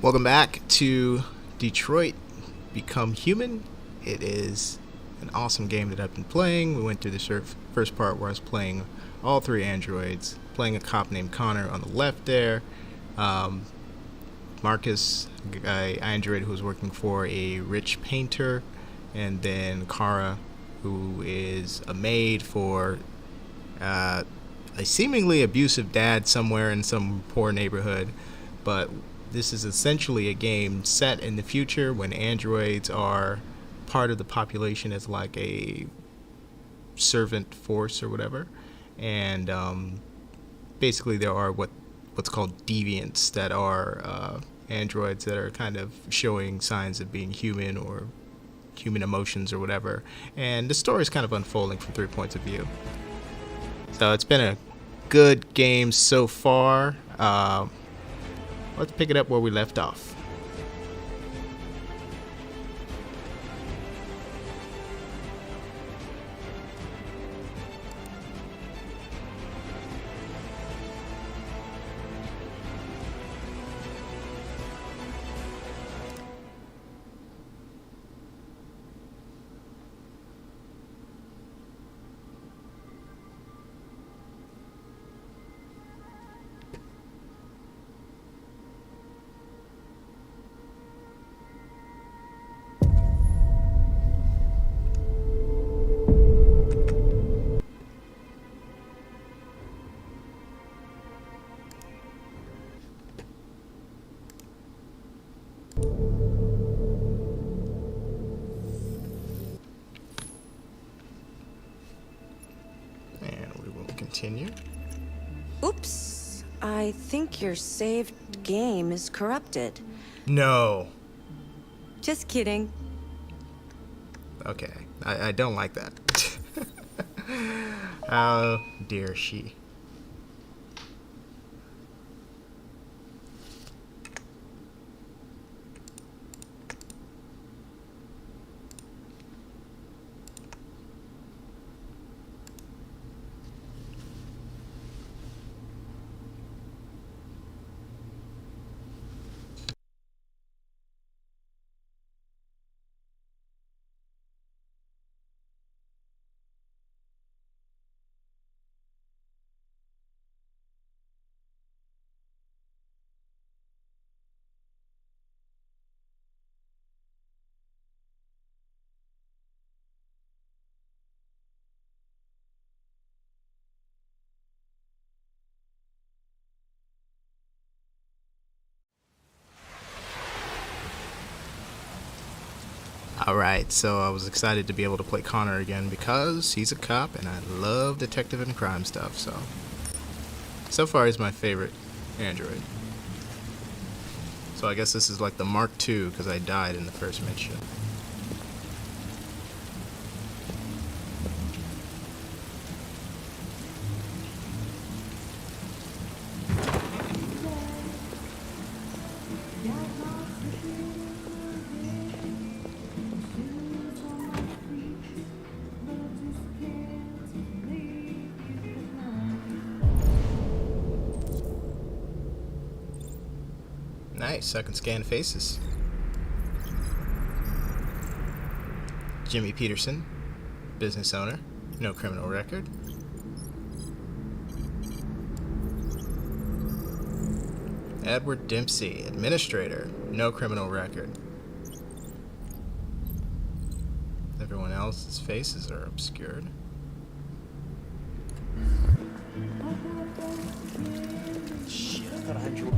Welcome back to Detroit Become Human. It is an awesome game that I've been playing. We went through the first part where I was playing all three androids, playing a cop named Connor on the left there, Marcus, a guy android who was working for a rich painter, and then Cera, who is a maid for a seemingly abusive dad somewhere in some poor neighborhood. But this is essentially a game set in the future when androids are part of the population as like a servant force or whatever. And basically there are what's called deviants that are androids that are kind of showing signs of being human or human emotions or whatever. And the story is kind of unfolding from 3 points of view. So it's been a good game so far. Let's pick it up where we left off. Continue. Oops. I think your saved game is corrupted. No. Just kidding. Okay. I don't like that. How dare she? Alright, so I was excited to be able to play Connor again because he's a cop and I love detective and crime stuff, so far he's my favorite android. So I guess this is like the Mark II because I died in the first mission. Nice, I can scan faces. Jimmy Peterson, business owner, no criminal record. Edward Dempsey, administrator, no criminal record. Everyone else's faces are obscured. Shit, I thought I had your...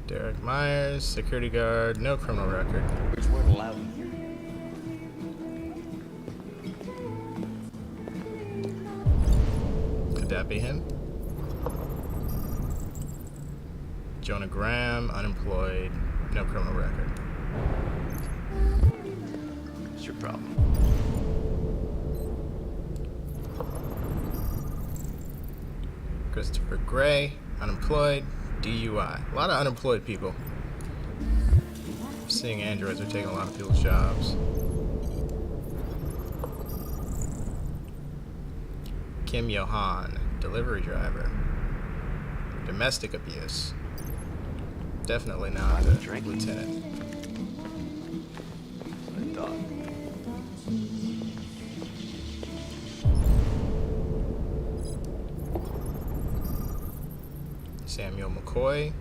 Derek Myers, security guard, no criminal record. Which weren't allowed here. Could that be him? Jonah Graham, unemployed, no criminal record. What's your problem? Christopher Gray, unemployed, DUI. A lot of unemployed people. Seeing androids are taking a lot of people's jobs. Kim Johan, delivery driver. Domestic abuse. Definitely not the lieutenant. I thought. Samuel McCoy,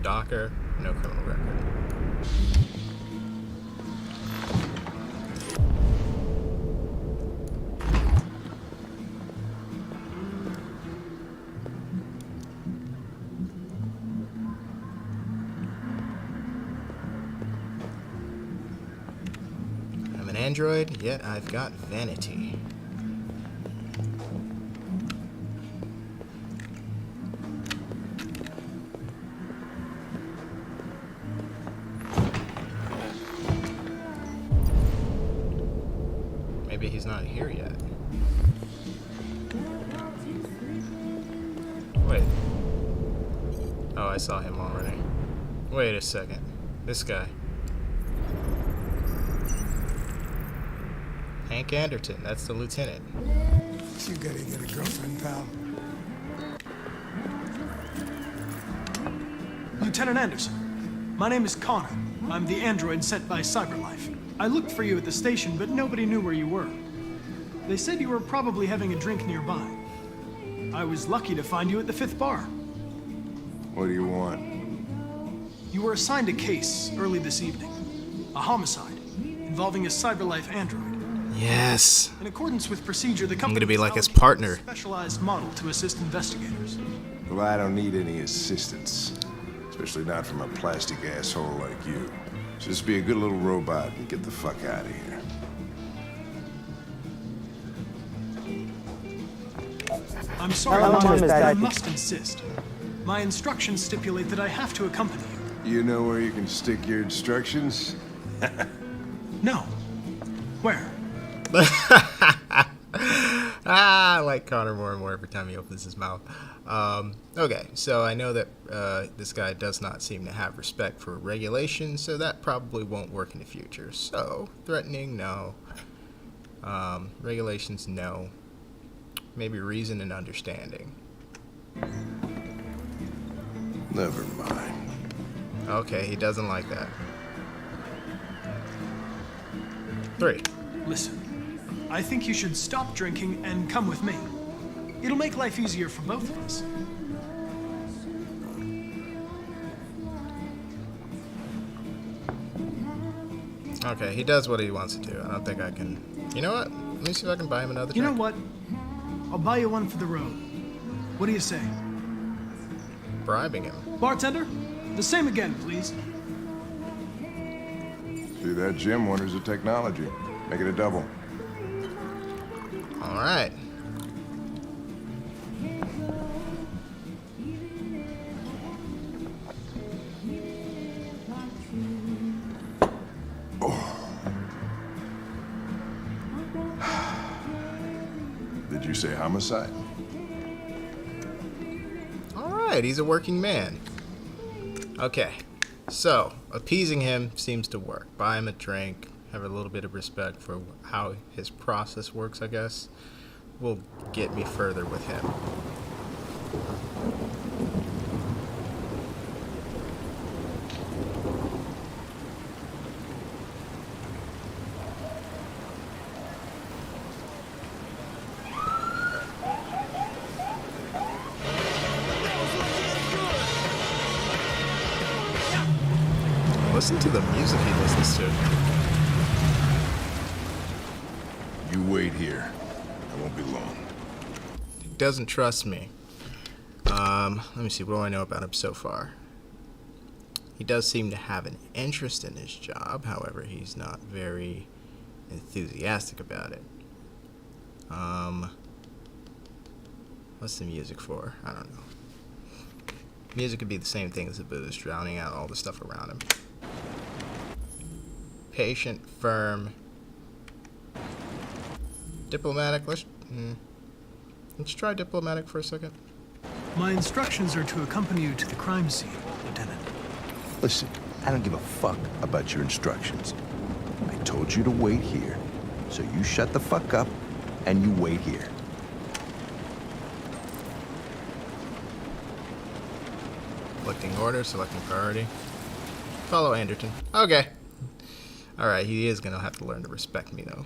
Docker, no criminal record. I'm an android, yet I've got vanity. Maybe he's not here yet. Wait. Oh, I saw him already. Wait a second. This guy. Hank Anderton, that's the lieutenant. You gotta get a girlfriend, pal. Lieutenant Anderson, my name is Connor. I'm the android sent by CyberLife. I looked for you at the station, but nobody knew where you were. They said you were probably having a drink nearby. I was lucky to find you at the 5th bar. What do you want? You were assigned a case early this evening. A homicide involving a CyberLife android. Yes. In accordance with procedure, the company gonna be was like his allocated partner. a specialized model to assist investigators. Well, I don't need any assistance. Especially not from a plastic asshole like you. Just be a good little robot and get the fuck out of here. I'm sorry, How long Lieutenant, is but I that? must insist. My instructions stipulate that I have to accompany you. You know where you can stick your instructions? No. Where? I like Connor more and more every time he opens his mouth. Okay, so I know that this guy does not seem to have respect for regulations, so that probably won't work in the future. So, threatening, no. Regulations, no. Maybe reason and understanding. Never mind. Okay, he doesn't like that. 3. Listen, I think you should stop drinking and come with me. It'll make life easier for both of us. Okay, he does what he wants to do. I don't think I can... You know what? Let me see if I can buy him another You know drink. what? I'll buy you one for the road. What do you say? Bribing him. Bartender, the same again, please. See, that Jim wonders the technology. Make it a double. All right. Did you say homicide? All right, he's a working man. Okay, so appeasing him seems to work. Buy him a drink, have a little bit of respect for how his process works, I guess, will get me further with him. Listen to the music he listens to. You wait here. I won't be long. He doesn't trust me. Let me see, what do I know about him so far? He does seem to have an interest in his job, however, he's not very enthusiastic about it. What's the music for? I don't know. Music could be the same thing as the booze, drowning out all the stuff around him. Patient, firm, diplomatic. Let's try diplomatic for a second. My instructions are to accompany you to the crime scene, Lieutenant. Listen, I don't give a fuck about your instructions. I told you to wait here, so you shut the fuck up and you wait here. Selecting order, selecting priority. Follow Anderton. Okay. Alright, he is gonna have to learn to respect me though.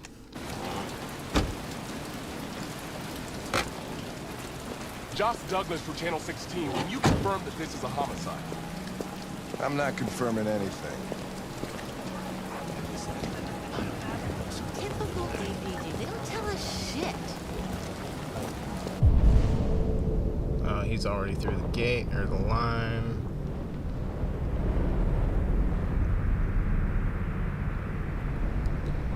Josh Douglas for Channel 16. Can you confirm that this is a homicide? I'm not confirming anything. Typical DPD. They don't tell us shit. Oh, he's already through the gate or the line.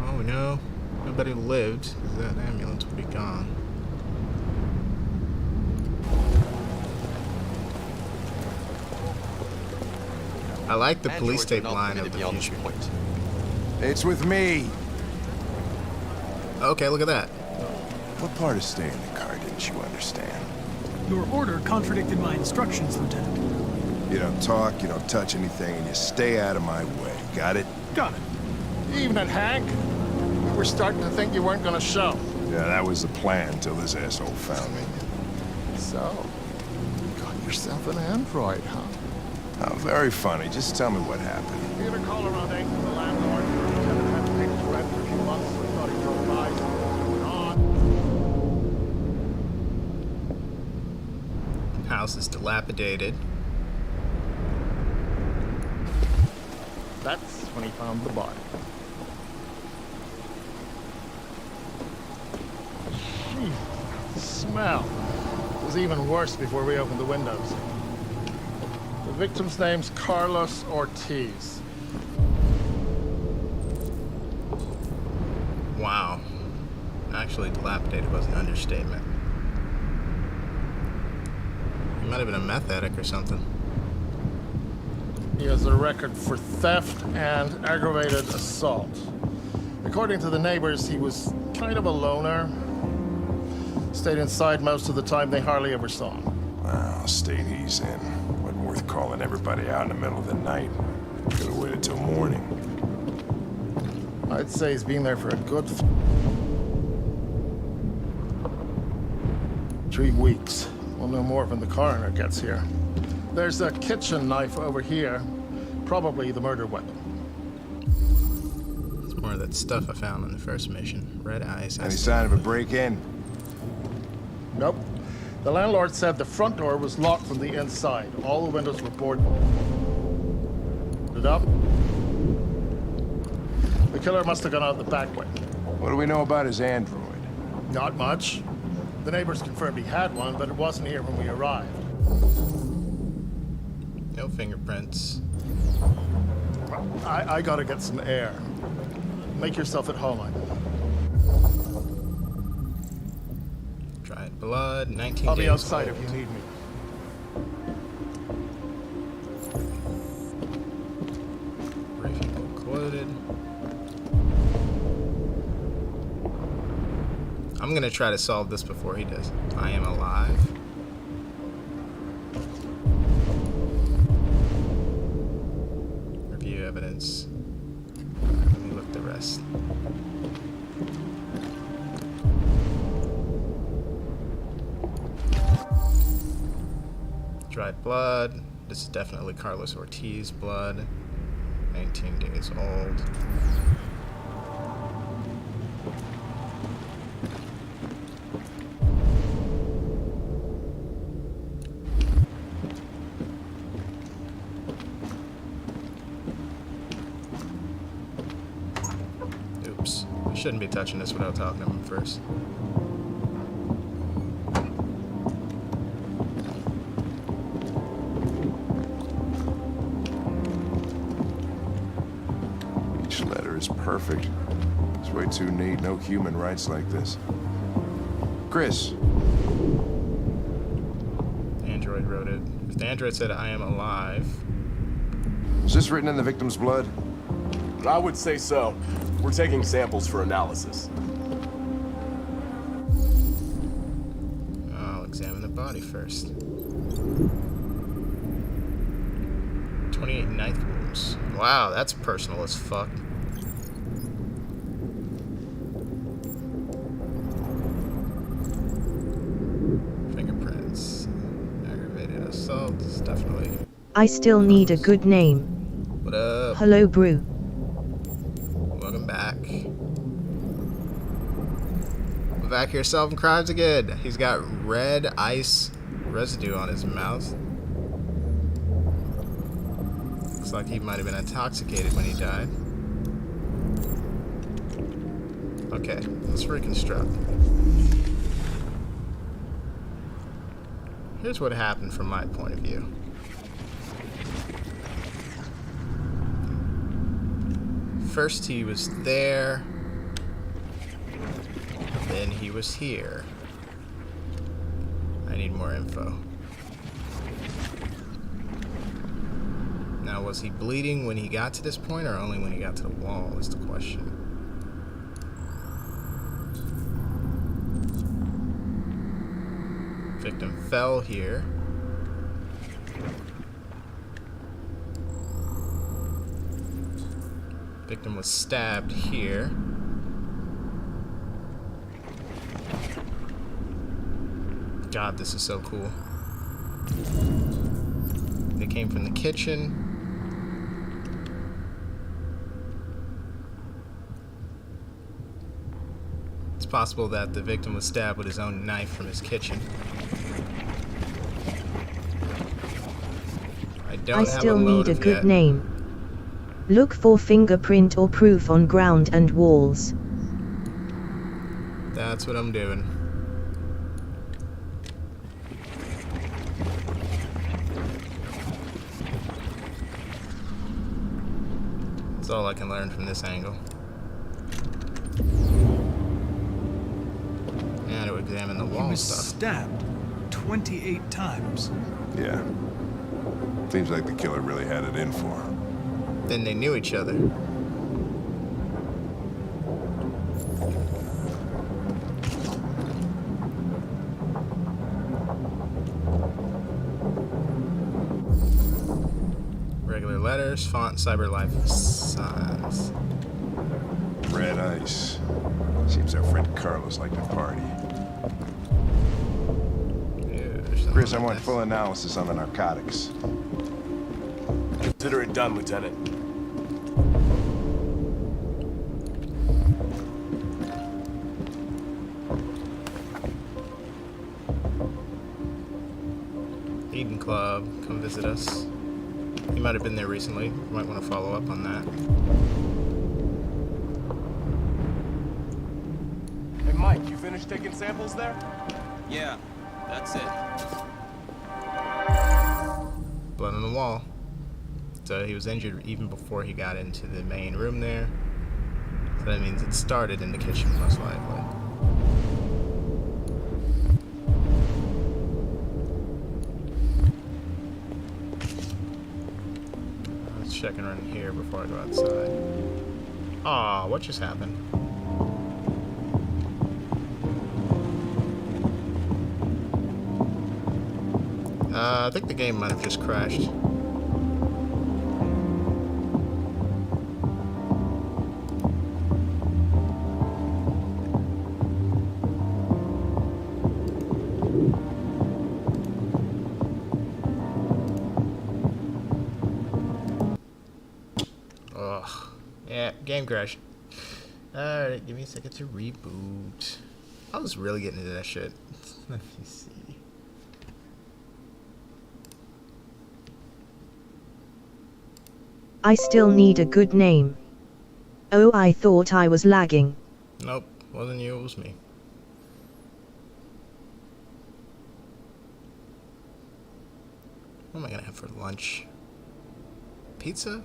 Oh no, nobody lived. That ambulance will be gone. I like the police tape line of the future. It's with me. Okay, look at that. What part of staying in the car didn't you understand? Your order contradicted my instructions, Lieutenant. You don't talk, you don't touch anything, and you stay out of my way. Got it? Got it. Evening, Hank. We were starting to think you weren't gonna show. Yeah, that was the plan till this asshole found me. So, you got yourself an android, huh? Oh, very funny. Just tell me what happened. We had a call around 8 from the landlord. The tenant hadn't paid his rent for a few months, so we thought he'd drove by. Going on. House is dilapidated. That's when he found the body. Jeez, smell. It was even worse before we opened the windows. The victim's name's Carlos Ortiz. Wow. Actually, dilapidated was an understatement. He might have been a meth addict or something. He has a record for theft and aggravated assault. According to the neighbors, he was kind of a loner. Stayed inside most of the time. They hardly ever saw him. Well, state he's in. Wasn't worth calling everybody out in the middle of the night. Could have waited till morning. I'd say he's been there for a good 3 weeks. We'll know more when the coroner gets here. There's a kitchen knife over here. Probably the murder weapon. It's more of that stuff I found in the first mission. Red eyes. Any sign of a break-in? Nope. The landlord said the front door was locked from the inside. All the windows were boarded up. The killer must have gone out the back way. What do we know about his android? Not much. The neighbors confirmed he had one, but it wasn't here when we arrived. No fingerprints. I gotta get some air. Make yourself at home, Dried blood. 19 I'll days be outside old. if you need me. Briefing concluded. I'm gonna try to solve this before he does. I am alive. Review evidence. Let me look the rest. Dried blood. This is definitely Carlos Ortiz blood. 19 days old. Oops. I shouldn't be touching this without talking to him first. Each letter is perfect. It's way too neat. No human writes like this. Chris. Android wrote it. If the android said, I am alive. Is this written in the victim's blood? I would say so. We're taking samples for analysis. I'll examine the body first. 28 knife wounds. Wow, that's personal as fuck. Fingerprints. Aggravated assault is definitely I still need a good name. What up? Hello, Brew. Welcome back. We're back here solving crimes again. He's got red ice residue on his mouth. Looks like he might have been intoxicated when he died. Okay, let's reconstruct. Here's what happened from my point of view. First he was there, then he was here. I need more info. Now, was he bleeding when he got to this point, or only when he got to the wall is the question. Victim fell here. Victim was stabbed here. God, this is so cool. They came from the kitchen. It's possible that the victim was stabbed with his own knife from his kitchen. I still need a good name. Look for fingerprint or proof on ground and walls. That's what I'm doing. That's all I can learn from this angle. And to examine the wall He was stuff. stabbed 28 times. Yeah. Seems like the killer really had it in for him. Then they knew each other. Regular letters, font, cyberlife signs. Red ice. Seems our friend Carlos liked to party. Chris, I want full analysis on the narcotics. Consider it done, Lieutenant. Eden Club, come visit us. You might have been there recently. You might want to follow up on that. Hey, Mike, you finished taking samples there? Yeah, that's it. Blood on the wall. So he was injured even before he got into the main room there. So that means it started in the kitchen, most likely. Let's check and run here before I go outside. Aw, what just happened? I think the game might have just crashed. Ugh. Yeah, game crashed. Alright, give me a second to reboot. I was really getting into that shit. Let me see. I still need a good name. Oh, I thought I was lagging. Nope, wasn't you, it was me. What am I gonna have for lunch? Pizza?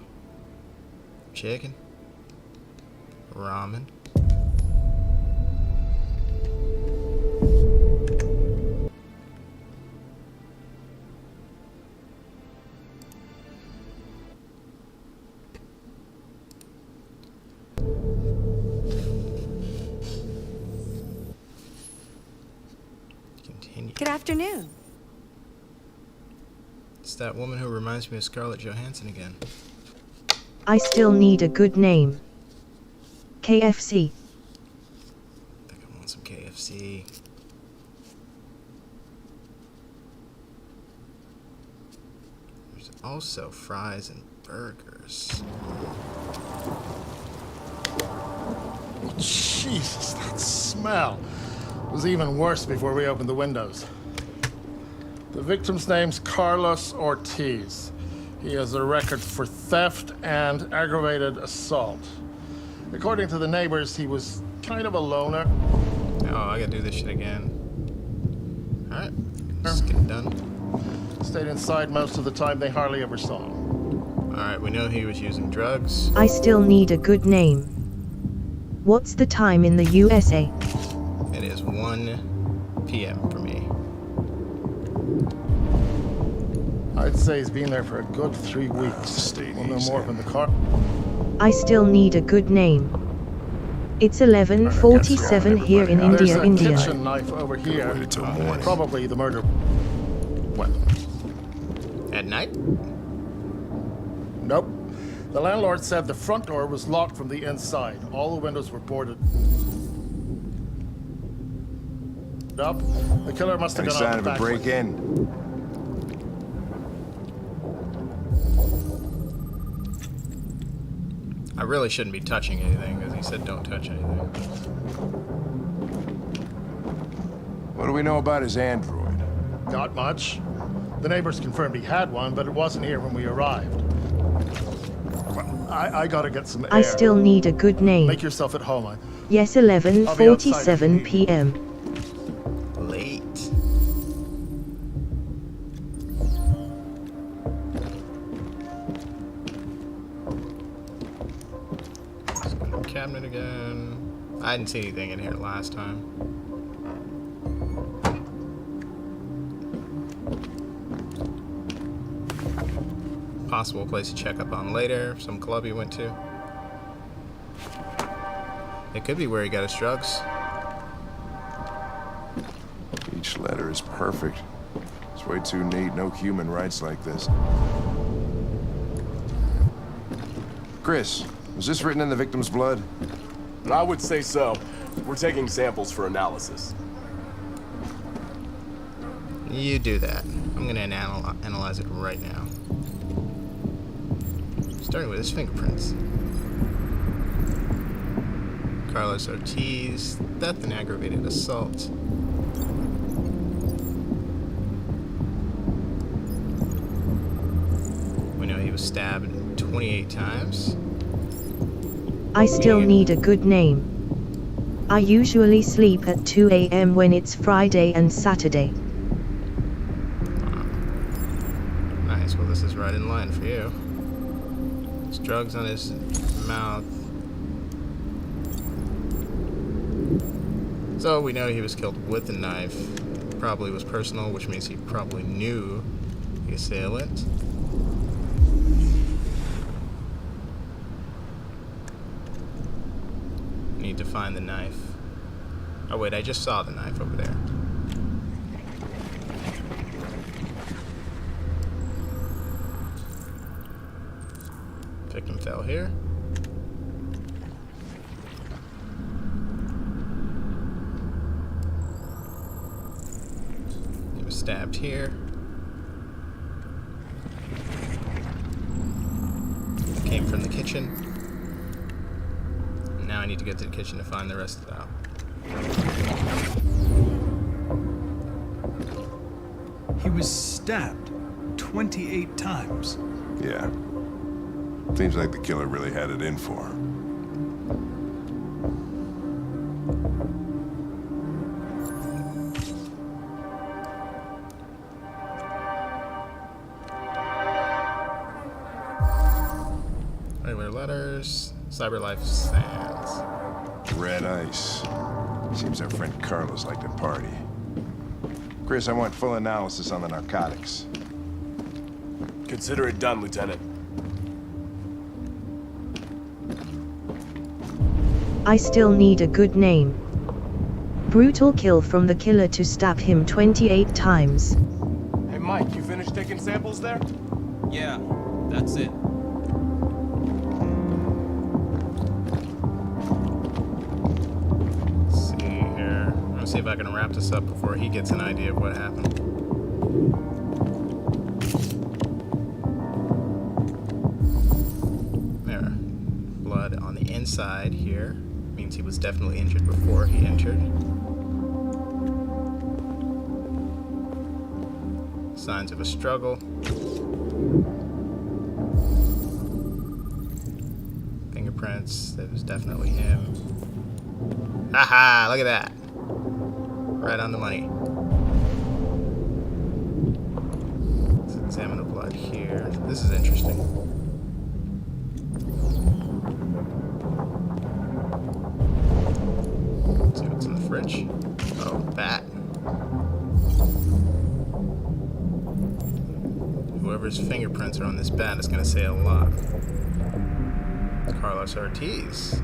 Chicken? Ramen? Continue. Good afternoon. It's that woman who reminds me of Scarlett Johansson again. I still need a good name. KFC. I think I want some KFC. There's There's also fries and burgers. Jesus, that smell was even worse before we opened the windows. The victim's name's Carlos Ortiz. He has a record for theft and aggravated assault. According to the neighbors, he was kind of a loner. Oh, I gotta do this shit again. Alright, just get it done. Stayed inside most of the time. They hardly ever saw him. Alright, we know he was using drugs. I still need a good name. What's the time in the USA? It is 1 p.m. for me. I'd say he's been there for a good 3 weeks. Stay We'll know easy. more from the car. I still need a good name. It's 11:47 here in There's India, a India. kitchen knife over here. waited till morning. Probably the murder weapon. At night? Nope. The landlord said the front door was locked from the inside. All the windows were boarded up. The killer must have Any gone out sign the of a back way. break-in? I really shouldn't be touching anything, because he said don't touch anything. What do we know about his android? Not much. The neighbors confirmed he had one, but it wasn't here when we arrived. Well, I gotta get some air. I still need a good name. Make yourself at home. Yes, 11:47 p.m. Late. Let's go to the cabinet again. I didn't see anything in here last time. Possible place to check up on later. Some club he went to. It could be where he got his drugs. Each letter is perfect. It's way too neat. No human writes like this. Chris, was this written in the victim's blood? I would say so. We're taking samples for analysis. You do that. I'm gonna analyze it right now. Starting with his fingerprints. Carlos Ortiz, theft and aggravated assault. We know he was stabbed 28 times. I still need a good name. I usually sleep at 2 a.m. when it's Friday and Saturday. Nice, well this is right in line for you. There's drugs on his mouth. So we know he was killed with a knife. Probably was personal, which means he probably knew the assailant. Need to find the knife. Oh wait, I just saw the knife over there. Victim fell here. He was stabbed here. Came from the kitchen. Now I need to get to the kitchen to find the rest of out. He was stabbed 28 times. Yeah. Seems like the killer really had it in for him. Regular letters. CyberLife Sands. Red ice. Seems our friend Carlos liked to party. Chris, I want full analysis on the narcotics. Consider it done, Lieutenant. I still need a good name. Brutal kill from the killer to stab him 28 times. Hey, Mike, you finished taking samples there? Yeah, that's it. Let's see here. I'm gonna see if I can wrap this up before he gets an idea of what happened. side here. Means he was definitely injured before he entered. Signs of a struggle. Fingerprints. That was definitely him. Haha! Look at that. Right on the money. Let's examine the blood here. This is interesting. Let's see what's in the fridge. Oh, bat. Whoever's fingerprints are on this bat is going to say a lot. Carlos Ortiz.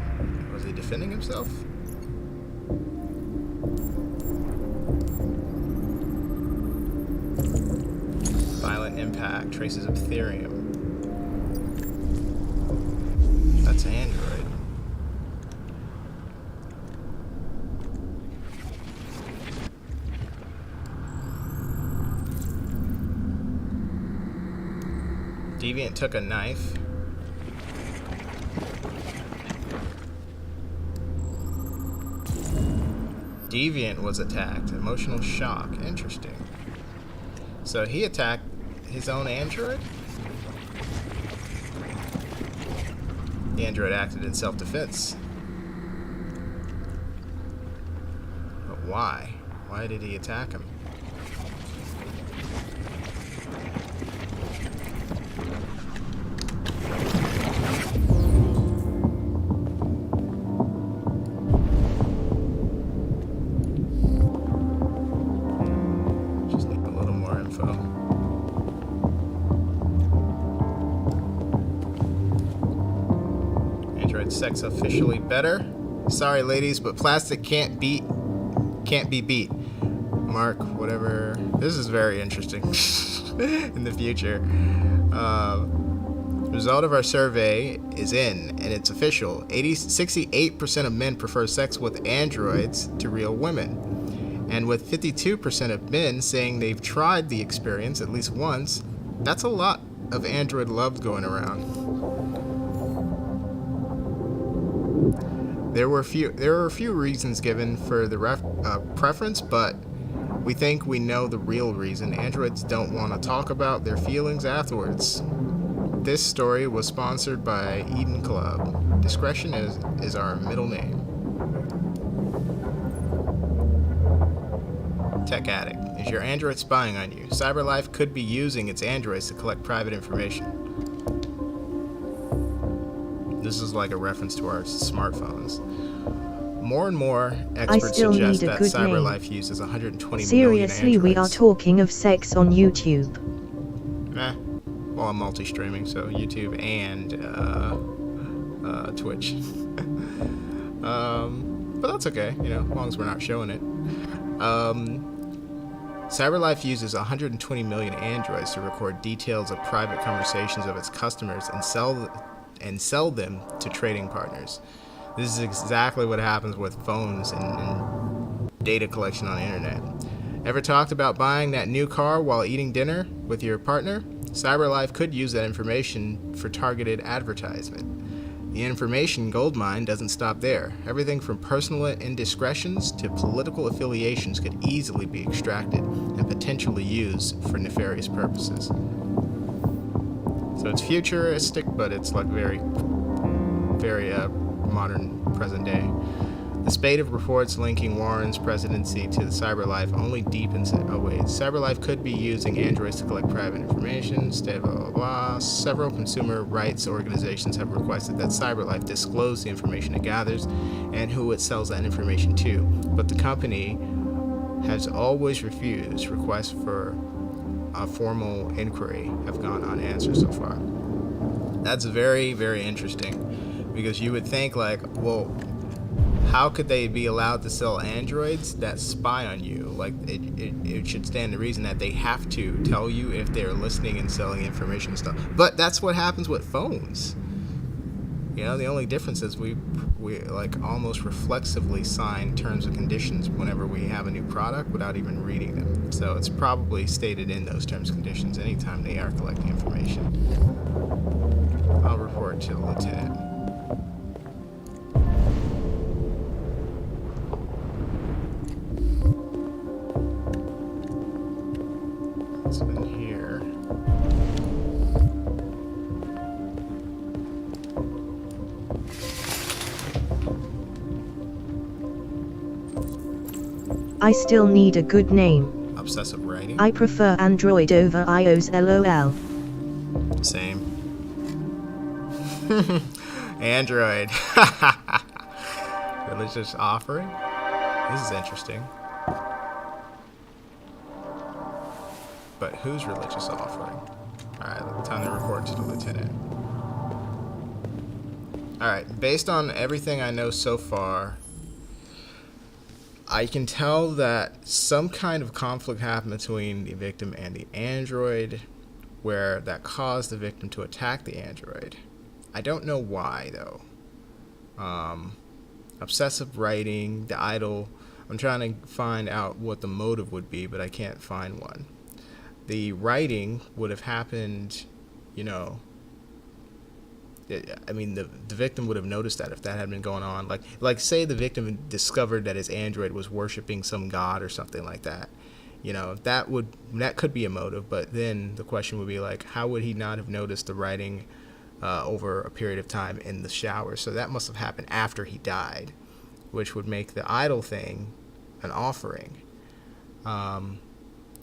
Was he defending himself? Violent impact. Traces of therium. That's an android. Deviant took a knife. Deviant was attacked. Emotional shock. Interesting. So he attacked his own android? The android acted in self-defense. But why? Why did he attack him? Sex officially better. Sorry, ladies, but plastic can't be beat. Mark, whatever. This is very interesting in the future. Result of our survey is in, and it's official. 68% of men prefer sex with androids to real women. And with 52% of men saying they've tried the experience at least once, that's a lot of android love going around. There were a few reasons given for the preference, but we think we know the real reason. Androids don't want to talk about their feelings afterwards. This story was sponsored by Eden Club. Discretion is our middle name. Tech Addict. Is your android spying on you? CyberLife could be using its androids to collect private information. This is like a reference to our smartphones. More and more experts suggest that CyberLife uses 120 Seriously, million androids. we are talking of sex on YouTube. Well, I'm multi-streaming, so YouTube and Twitch. But that's okay, you know, as long as we're not showing it. CyberLife uses 120 million androids to record details of private conversations of its customers and sell them to trading partners. This is exactly what happens with phones and data collection on the internet. Ever talked about buying that new car while eating dinner with your partner? CyberLife could use that information for targeted advertisement. The information goldmine doesn't stop there. Everything from personal indiscretions to political affiliations could easily be extracted and potentially used for nefarious purposes. So it's futuristic, but it's like very modern, present day. The spate of reports linking Warren's presidency to the CyberLife only deepens it. Oh wait, CyberLife could be using androids to collect private information, blah, blah, blah. Several consumer rights organizations have requested that CyberLife disclose the information it gathers and who it sells that information to, but the company has always refused. Requests for a formal inquiry have gone unanswered so far. That's very, very interesting, because you would think like, well, how could they be allowed to sell androids that spy on you? Like, it should stand to reason that they have to tell you if they're listening and selling information and stuff. But that's what happens with phones. You know, the only difference is we like almost reflexively sign terms and conditions whenever we have a new product without even reading them. So it's probably stated in those terms and conditions anytime they are collecting information. I'll report to the lieutenant. what's in here. I still need a good name. Obsessive writing. I prefer Android over iOS, lol. Same. Android. Religious offering? This is interesting. But whose religious offering? Alright, time to report to the lieutenant. Alright, based on everything I know so far, I can tell that some kind of conflict happened between the victim and the android, where that caused the victim to attack the android. I don't know why, though. Obsessive writing, the idol. I'm trying to find out what the motive would be, but I can't find one. The writing would have happened, you know, I mean, the victim would have noticed that if that had been going on. Like say the victim discovered that his android was worshiping some god or something like that. You know, that could be a motive, but then the question would be like, how would he not have noticed the writing over a period of time in the shower? So that must have happened after he died, which would make the idol thing an offering.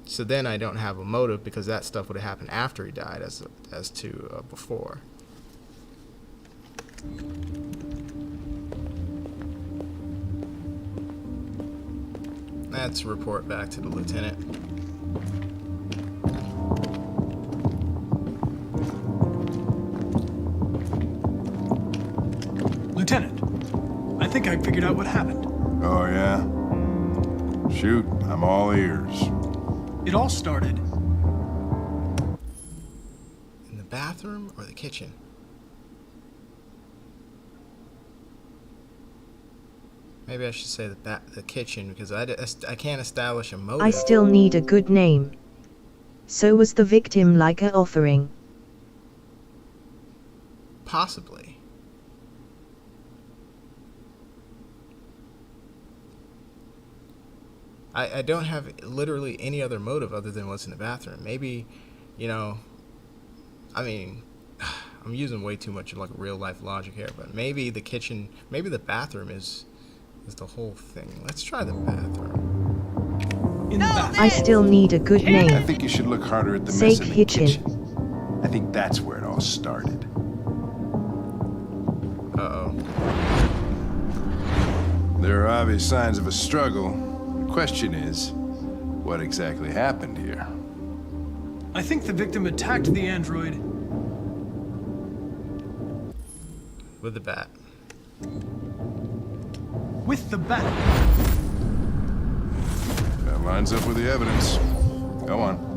So then I don't have a motive because that stuff would have happened after he died as to before. Let's report back to the lieutenant. Lieutenant, I think I figured out what happened. Oh, yeah? Shoot, I'm all ears. It all started in the bathroom or the kitchen? Maybe I should say the kitchen, because I can't establish a motive. I still need a good name. So was the victim like a offering? Possibly. I don't have literally any other motive other than what's in the bathroom. Maybe, you know, I mean, I'm using way too much of like real life logic here, but maybe the kitchen, maybe the bathroom is the whole thing. Let's try the bathroom. in the bathroom. I still need a good name. I think you should look harder at the Say mess in the kitchen. kitchen. I think that's where it all started. Uh-oh. There are obvious signs of a struggle. The question is, what exactly happened here? I think the victim attacked the android. With the bat. With the bat. That lines up with the evidence. Go on.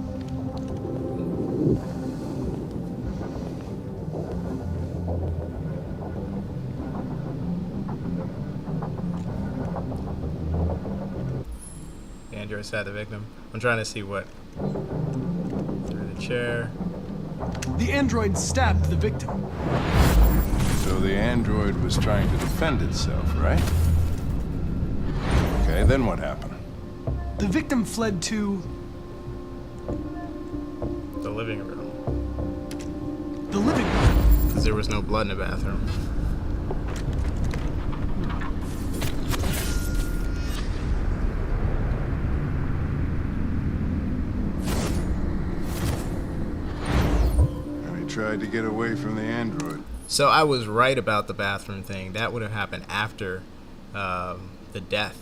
The android stabbed the victim. I'm trying to see what. Through the chair. The android stabbed the victim. So the android was trying to defend itself, right? Okay, then what happened? The victim fled to The living room. the living room. Because there was no blood in the bathroom. And he tried to get away from the android. So I was right about the bathroom thing. That would have happened after the death.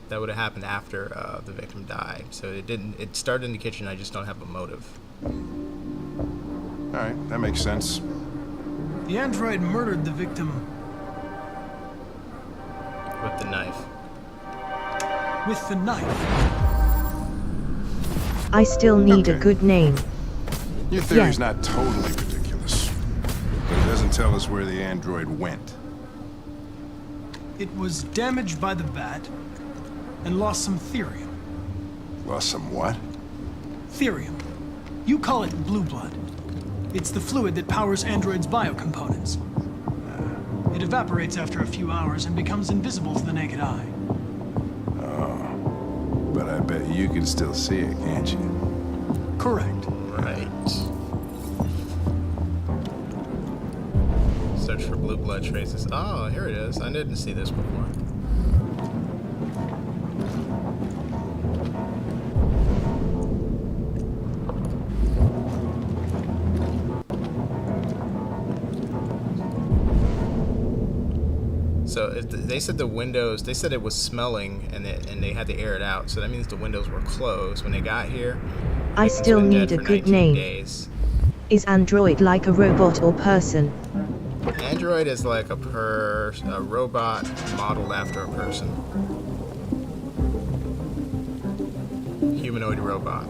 That would have happened after the victim died. So it didn't. It started in the kitchen. I just don't have a motive. All right, that makes sense. The android murdered the victim With the knife. with the knife. I still need a Okay. good name. Your theory's Yeah. not totally ridiculous, but it doesn't tell us where the android went. It was damaged by the bat and lost some therium. Lost some what? Therium. You call it blue blood. It's the fluid that powers androids' biocomponents. It evaporates after a few hours and becomes invisible to the naked eye. But I bet you can still see it, can't you? Correct. Right. Search for blue blood traces. Oh, here it is. I didn't see this before. So they said the windows, they said it was smelling and they had to air it out. So that means the windows were closed when they got here. I still need a good name. Days. Is Android like a robot or person? Android is like a robot modeled after a person. Humanoid robot.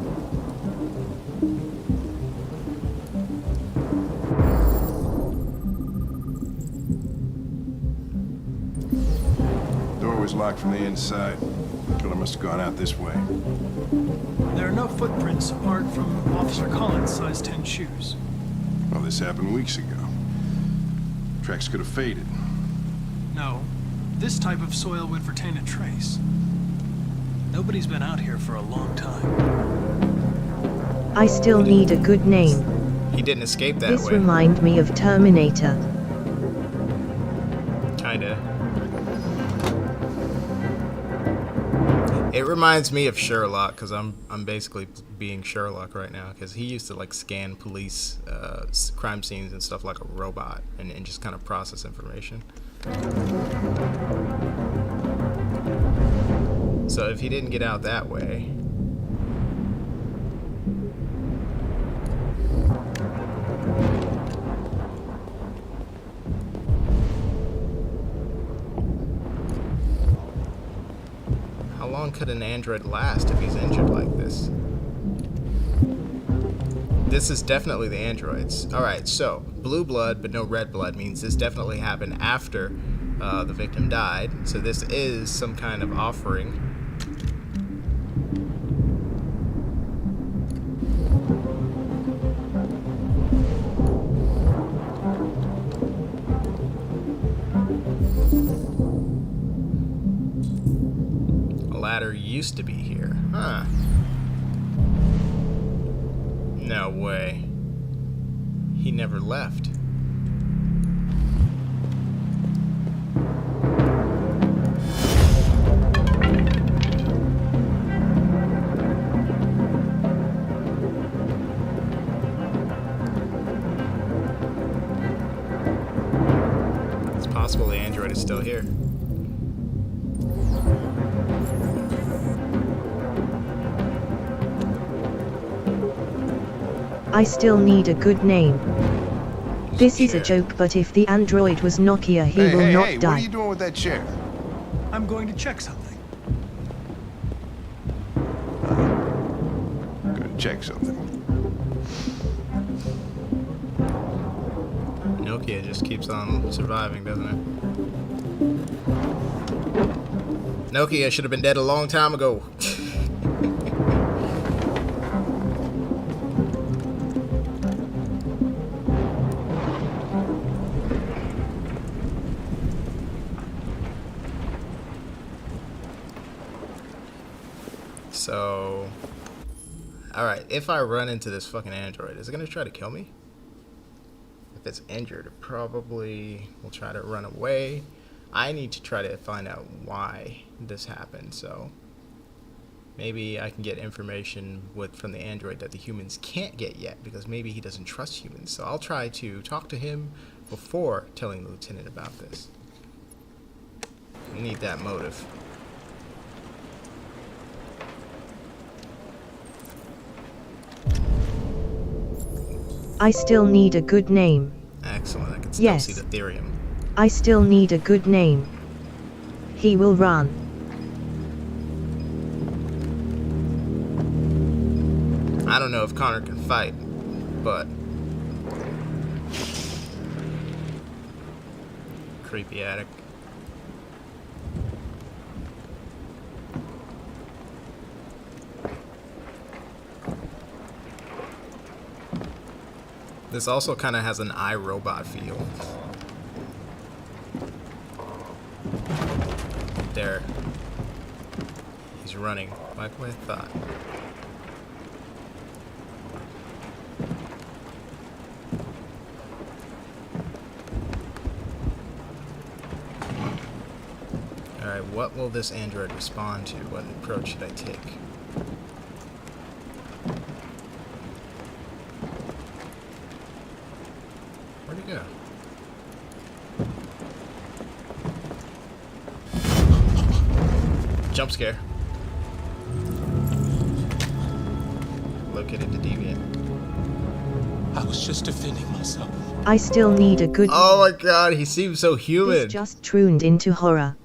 Door was locked from the inside. Killer must have gone out this way. There are no footprints apart from Officer Collins' size 10 shoes. Well, this happened weeks ago. Tracks could have faded. No, this type of soil would retain a trace. Nobody's been out here for a long time. I still need a good name. He didn't escape that This way. reminds me of Terminator. Kinda. It reminds me of Sherlock because I'm basically being Sherlock right now because he used to like scan police crime scenes and stuff like a robot and just kind of process information. So if he didn't get out that way. How long could an android last if he's injured like this? This is definitely the androids. Alright, so blue blood but no red blood means this definitely happened after the victim died. So this is some kind of offering. Ladder used to be here. Huh. No way. He never left. It's possible the android is still here. I still need a good name. This is a joke, but if the android was Nokia, he will not die. What are you doing with that chair? I'm going to check something. Gonna check something. Nokia just keeps on surviving, doesn't it? Nokia should have been dead a long time ago. So, alright, if I run into this fucking android, is it gonna try to kill me? If it's injured, it probably will try to run away. I need to try to find out why this happened, so maybe I can get information from the android that the humans can't get yet, because maybe he doesn't trust humans. So I'll try to talk to him before telling the lieutenant about this. I need that motive. I still need a good name. Excellent, I can still Yes. see the therium. I still need a good name. He will run. I don't know if Connor can fight, but creepy attic. This also kind of has an iRobot feel. There. He's running, like I thought. Alright, what will this android respond to? What approach should I take? Where'd he go? Jump scare. Located the deviant. I was just defending myself. I still need a good. Oh my god, he seems so human. This just tuned into horror.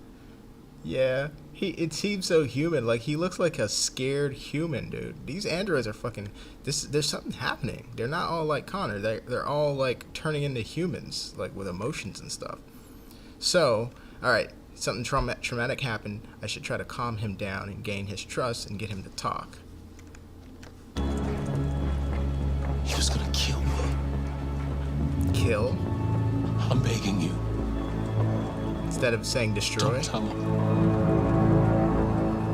Yeah, it seems so human. Like, he looks like a scared human, dude. These androids are fucking. There's something happening. They're not all like Connor. They're all like turning into humans, like with emotions and stuff. So, all right, something traumatic happened. I should try to calm him down and gain his trust and get him to talk. He was gonna kill me. Kill? I'm begging you. Instead of saying destroy? Don't tell him.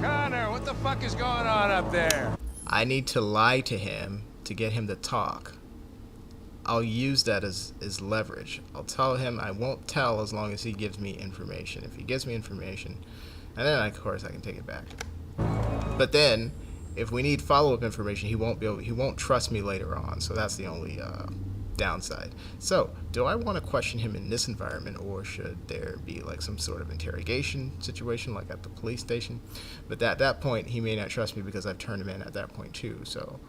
Connor, what the fuck is going on up there? I need to lie to him to get him to talk. I'll use that as leverage. I'll tell him I won't tell as long as he gives me information. If he gives me information, and then of course I can take it back. But then, if we need follow-up information, he won't trust me later on. So that's the only downside. So, do I want to question him in this environment, or should there be like some sort of interrogation situation, like at the police station? But at that point, he may not trust me because I've turned him in at that point too. So,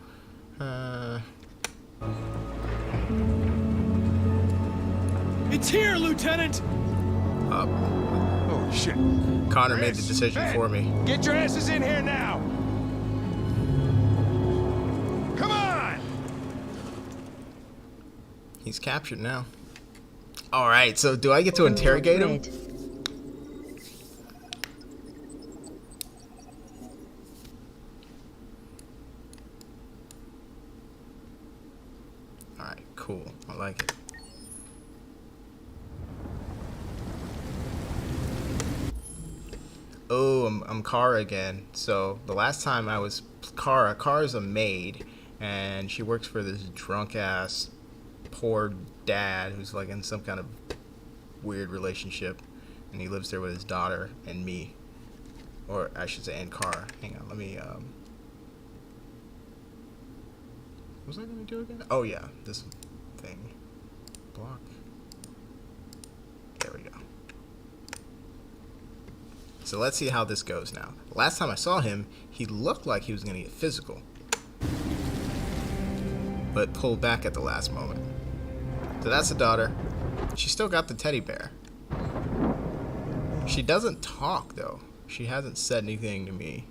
It's here, Lieutenant! Oh, shit. Connor made the decision for me. Get your asses in here now! Come on! He's captured now. Alright, so do I get to interrogate him? Alright, cool. I like it. Oh, I'm Kara again. So the last time I was Kara's a maid, and she works for this drunk ass poor dad who's like in some kind of weird relationship, and he lives there with his daughter and me, or I should say and Kara. Hang on, let me what was I gonna do again? Oh yeah, this thing. Block. There we go. So let's see how this goes now. Last time I saw him, he looked like he was gonna get physical, but pulled back at the last moment. So that's the daughter. She still got the teddy bear. She doesn't talk though. She hasn't said anything to me.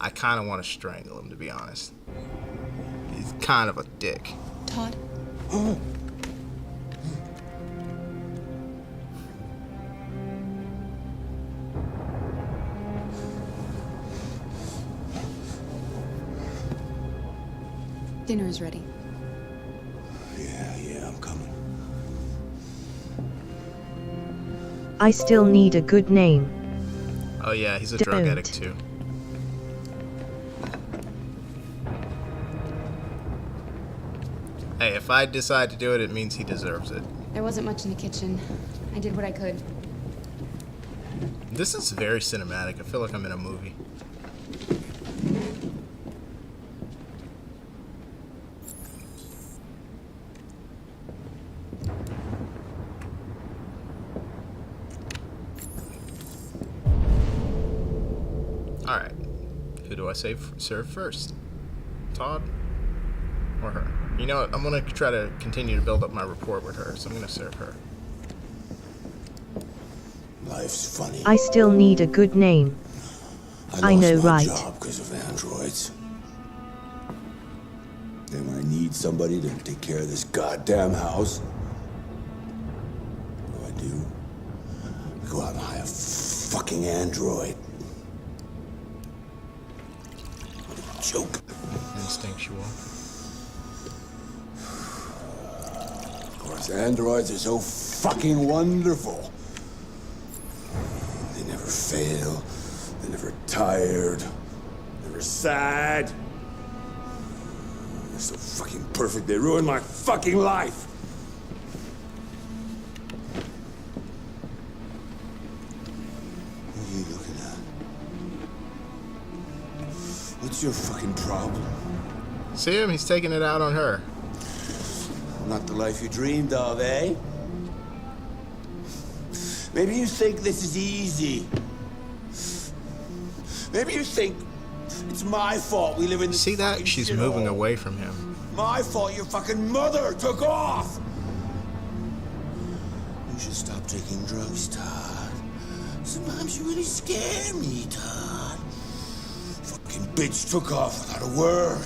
I kind of want to strangle him, to be honest. He's kind of a dick. Todd? Dinner is ready. Yeah, I'm coming. I still need a good name. Oh yeah, he's a drug addict too. Hey, if I decide to do it, it means he deserves it. There wasn't much in the kitchen. I did what I could. This is very cinematic. I feel like I'm in a movie. Alright. Who do I serve first? Todd? Or her? You know what? I'm going to try to continue to build up my rapport with her, so I'm going to serve her. Life's funny. I still need a good name. I know, right? Job because of androids. Then when I need somebody to take care of this goddamn house, what do? I go out and hire a fucking android. What a joke. Instinctual. Of course, androids are so fucking wonderful. They never fail. They're never tired. Never sad. They're so fucking perfect. They ruin my fucking life. your fucking problem? See him? He's taking it out on her. Not the life you dreamed of, eh? Maybe you think this is easy. Maybe you think it's my fault we live in this. See that? She's moving away from him. My fault your fucking mother took off. You should stop taking drugs, Todd. Sometimes you really scare me, Todd. Fucking bitch took off without a word.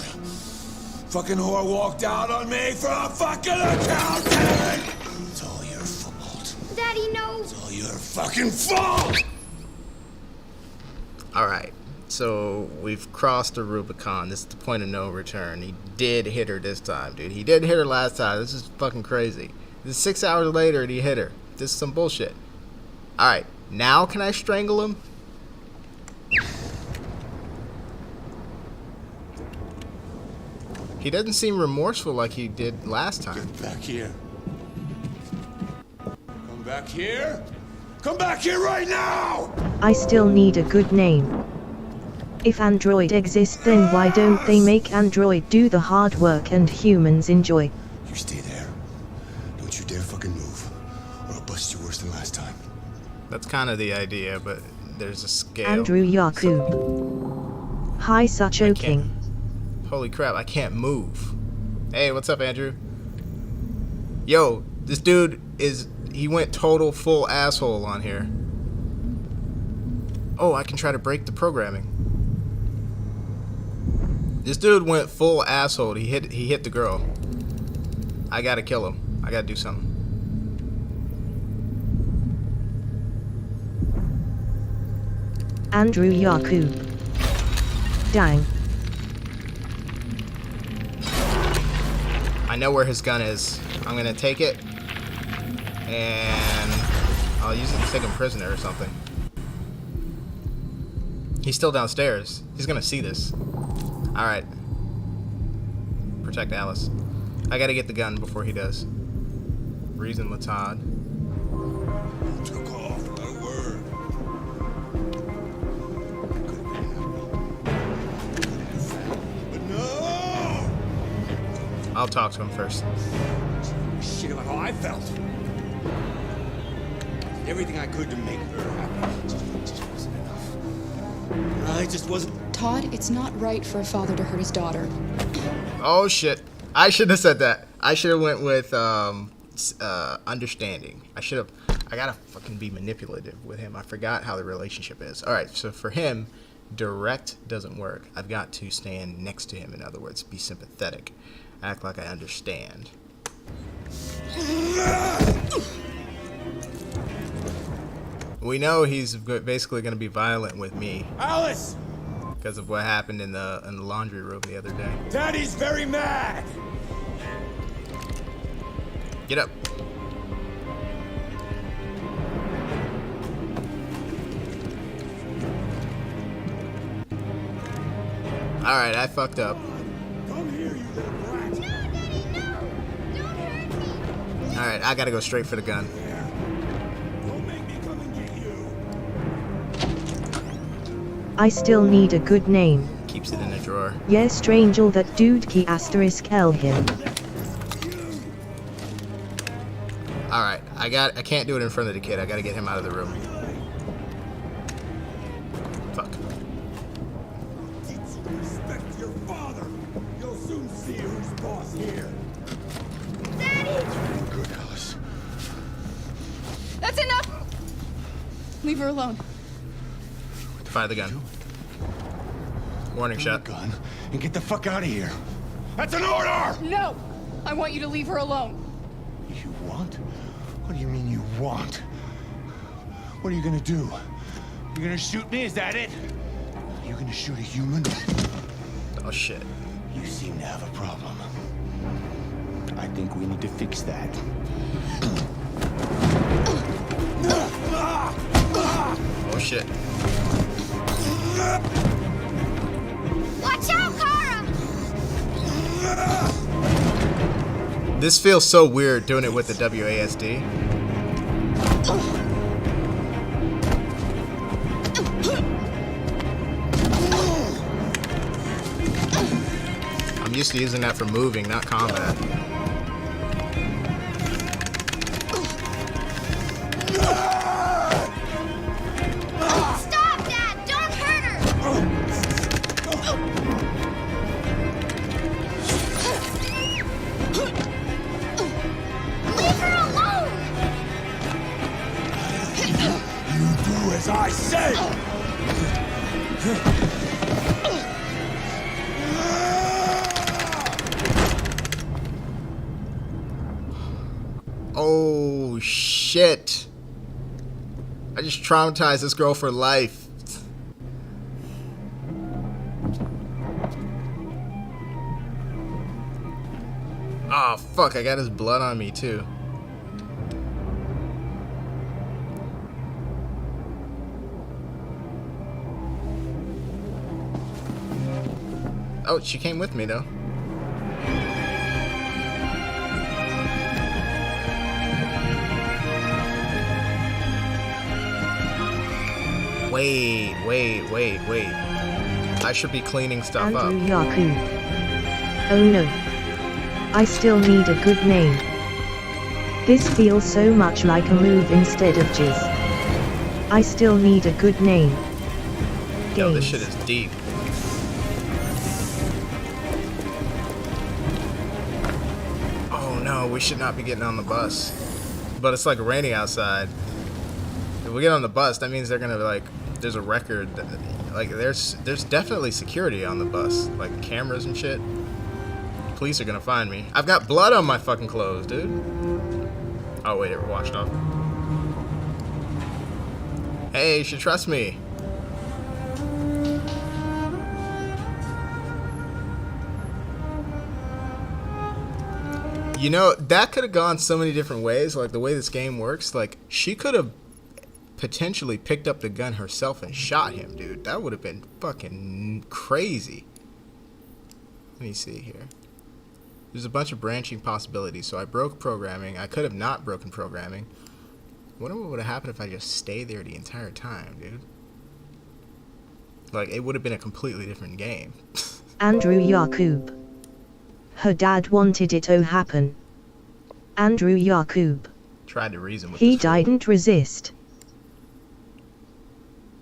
Fucking whore walked out on me for a fucking accountant! It's all your fault. Daddy, no! It's all your fucking fault! Alright, so we've crossed the Rubicon. This is the point of no return. He did hit her this time, dude. He didn't hit her last time. This is fucking crazy. This is 6 hours later and he hit her. This is some bullshit. Alright, now can I strangle him? He doesn't seem remorseful like he did last time. Get back here. Come back here. Come back here right now! I still need a good name. If Android exists, then why don't they make Android do the hard work and humans enjoy? You stay there. Don't you dare fucking move, or I'll bust you worse than last time. That's kind of the idea, but there's a scale. Andrew Yaku. Hi, Sucho King. Holy crap, I can't move. Hey, what's up, Andrew? Yo, this dude he went total full asshole on here. Oh, I can try to break the programming. This dude went full asshole. He hit the girl. I gotta kill him. I gotta do something. Andrew Yaku. Dang. I know where his gun is. I'm gonna take it, and I'll use it to take him prisoner or something. He's still downstairs. He's gonna see this. Alright. Protect Alice. I gotta get the gun before he does. Reason with Todd. Took off without a word. But no! I'll talk to him first. Shit about how I felt. Did everything I could to make her happy. It just wasn't enough. I just wasn't. Todd, it's not right for a father to hurt his daughter. Oh shit. I shouldn't have said that. I should have went with understanding. I gotta fucking be manipulative with him. I forgot how the relationship is. Alright, so for him, direct doesn't work. I've got to stand next to him, in other words, be sympathetic. Act like I understand. We know he's basically going to be violent with me. Alice! Because of what happened in the laundry room the other day. Daddy's very mad! Get up. Alright, I fucked up. Come here, you little brat! No, Daddy, no! Don't hurt me! Alright, I gotta go straight for the gun. Don't make me come and get you! I still need a good name. Keeps it in a drawer. Yes, Strangel, that dude key asterisk L him. Alright, I can't do it in front of the kid. I gotta get him out of the room. Fuck. Respect your father! You'll soon see who's boss here! Daddy! Good, Alice. That's enough! Leave her alone. Fire the gun. Warning shot. Gun and get the fuck out of here. That's an order! No! I want you to leave her alone. You want? What do you mean you want? What are you gonna do? You're gonna shoot me? Is that it? You're gonna shoot a human? Oh shit. You seem to have a problem. I think we need to fix that. Oh shit. Watch out, Kara! This feels so weird doing it with the WASD. used to using that for moving, not combat. Stop, Dad! Don't hurt her! Leave her alone! You do as I say! Oh shit. I just traumatized this girl for life. Oh fuck, I got his blood on me too. Oh, she came with me though. Wait. I should be cleaning stuff up. Andrew Yaku. Oh no. I still need a good name. This feels so much like a move instead of jizz. I still need a good name. Yo, this shit is deep. Oh no, we should not be getting on the bus. But it's like raining outside. If we get on the bus, that means they're gonna be like, there's a record, like there's definitely security on the bus, like cameras and shit. Police are gonna find me. I've got blood on my fucking clothes, dude. Oh wait, it washed off. Hey, you should trust me. You know, that could have gone so many different ways, like the way this game works. Like, she could have potentially picked up the gun herself and shot him, dude. That would have been fucking crazy. Let me see here. There's a bunch of branching possibilities. So I broke programming. I could have not broken programming. I wonder what would have happened if I just stayed there the entire time, dude. Like, it would have been a completely different game. Andrew Yakub. Her dad wanted it to happen. Andrew Yakub. Tried to reason with He this fool. didn't resist.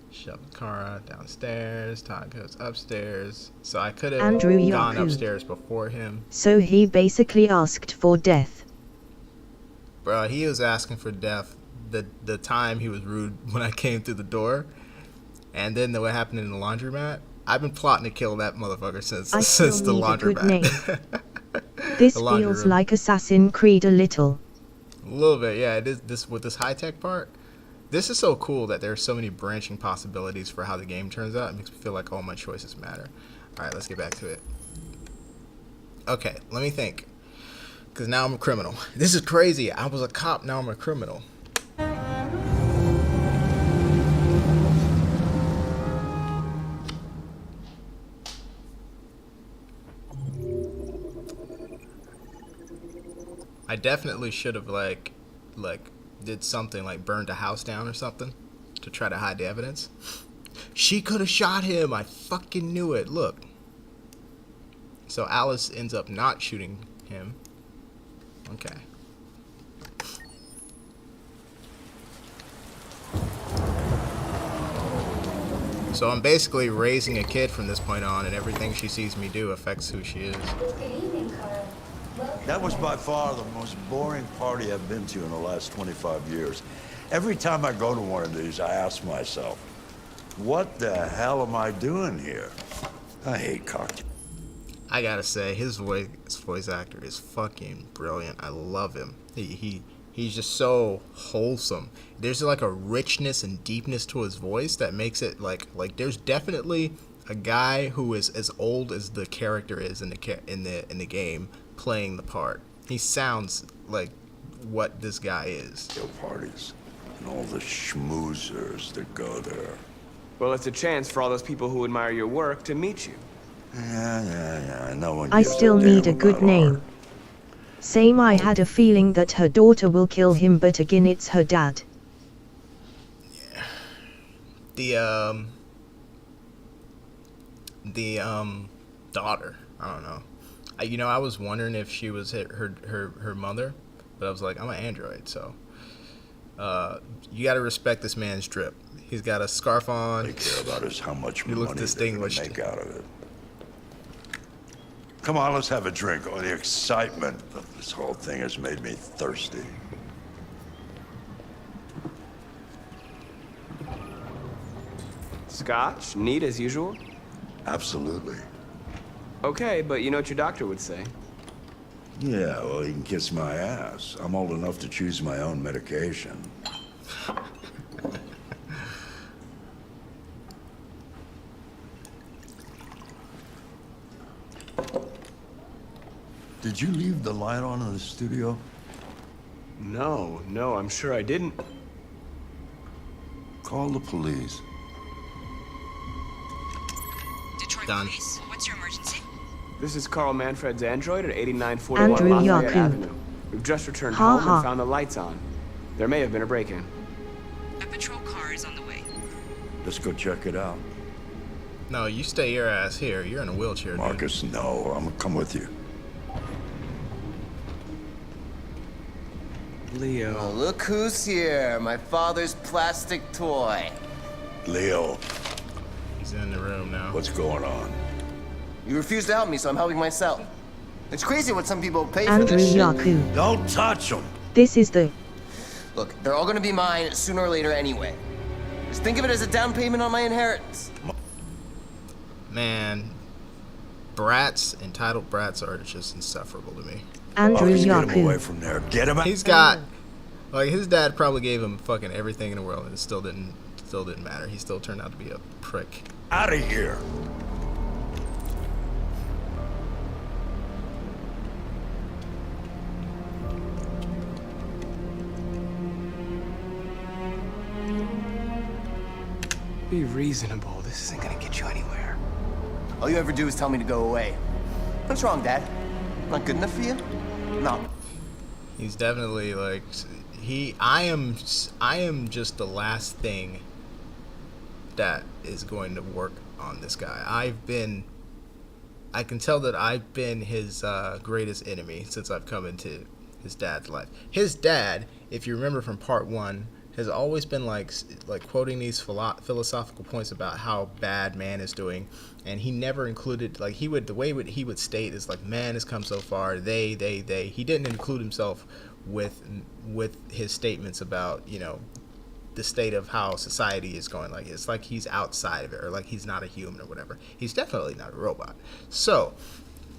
Shoved Kara downstairs. Todd goes upstairs. So I could have Andrew gone Yakub. upstairs before him. So he basically asked for death. Bro, he was asking for death the time he was rude when I came through the door. And then what happened in the laundromat. I've been plotting to kill that motherfucker since I since the still need a good laundromat. This The laundry feels room. like Assassin's Creed a little. A little bit, yeah. It is this with this high tech part. This is so cool that there are so many branching possibilities for how the game turns out. It makes me feel like all my choices matter. All right, let's get back to it. Okay, let me think. Because now I'm a criminal. This is crazy. I was a cop, now I'm a criminal. I definitely should have like did something like burned a house down or something to try to hide the evidence. She could have shot him. I fucking knew it. Look. So Alice ends up not shooting him. Okay. So I'm basically raising a kid from this point on, and everything she sees me do affects who she is. That was by far the most boring party I've been to in the last 25 years. Every time I go to one of these, I ask myself, what the hell am I doing here? I hate cocktails. I gotta say, his voice actor is fucking brilliant. I love him. He's just so wholesome. There's like a richness and deepness to his voice that makes it like there's definitely a guy who is as old as the character is in the game playing the part. He sounds like what this guy is. Parties and all the schmoozers that go there. Well, it's a chance for all those people who admire your work to meet you. Yeah. No one I gives still a need damn a good about name. art. Same, I had a feeling that her daughter will kill him, but again it's her dad. The daughter. I don't know. I was wondering if she was her mother, but I was like, I'm an android, so you got to respect this man's drip. He's got a scarf on. What they care about is how much he money looks distinguished. they're gonna make out of it. Come on, let's have a drink. Oh, the excitement of this whole thing has made me thirsty. Scotch? Neat as usual? Absolutely. Okay, but you know what your doctor would say. Yeah, well, he can kiss my ass. I'm old enough to choose my own medication. Did you leave the light on in the studio? No, I'm sure I didn't. Call the police. Detroit Done. Police, what's your emergency? This is Carl Manfred's android at 8941 Andrew Lafayette Yaku. Avenue. We've just returned Ha home ha. and found the lights on. There may have been a break-in. A patrol car is on the way. Let's go check it out. No, you stay your ass here. You're in a wheelchair, dude. Marcus, no. I'm gonna come with you. Leo. Oh, look who's here. My father's plastic toy. Leo, He's in the room now. what's going on? You refuse to help me, so I'm helping myself. It's crazy what some people pay for Andrew this shit. Yaku. Don't touch him! This is the... Look, they're all gonna be mine sooner or later anyway. Just think of it as a down payment on my inheritance. Man, brats, entitled brats, are just insufferable to me. Andrew Marcus, get him away Yaku. from there. Get him out. He's got, like, his dad probably gave him fucking everything in the world, and it still didn't matter. He still turned out to be a prick. Out of here. Be reasonable. This isn't gonna get you anywhere. All you ever do is tell me to go away. What's wrong, Dad? Not good enough for you? No. He's definitely like I am just the last thing that is going to work on this guy. I can tell that I've been his greatest enemy since I've come into his dad's life. His dad, if you remember from part 1, has always been like quoting these philosophical points about how bad man is doing, and he never included, like, he would state is like, man has come so far, they. He didn't include himself with his statements about, you know, the state of how society is going. Like, it's like he's outside of it, or like he's not a human or whatever. He's definitely not a robot. So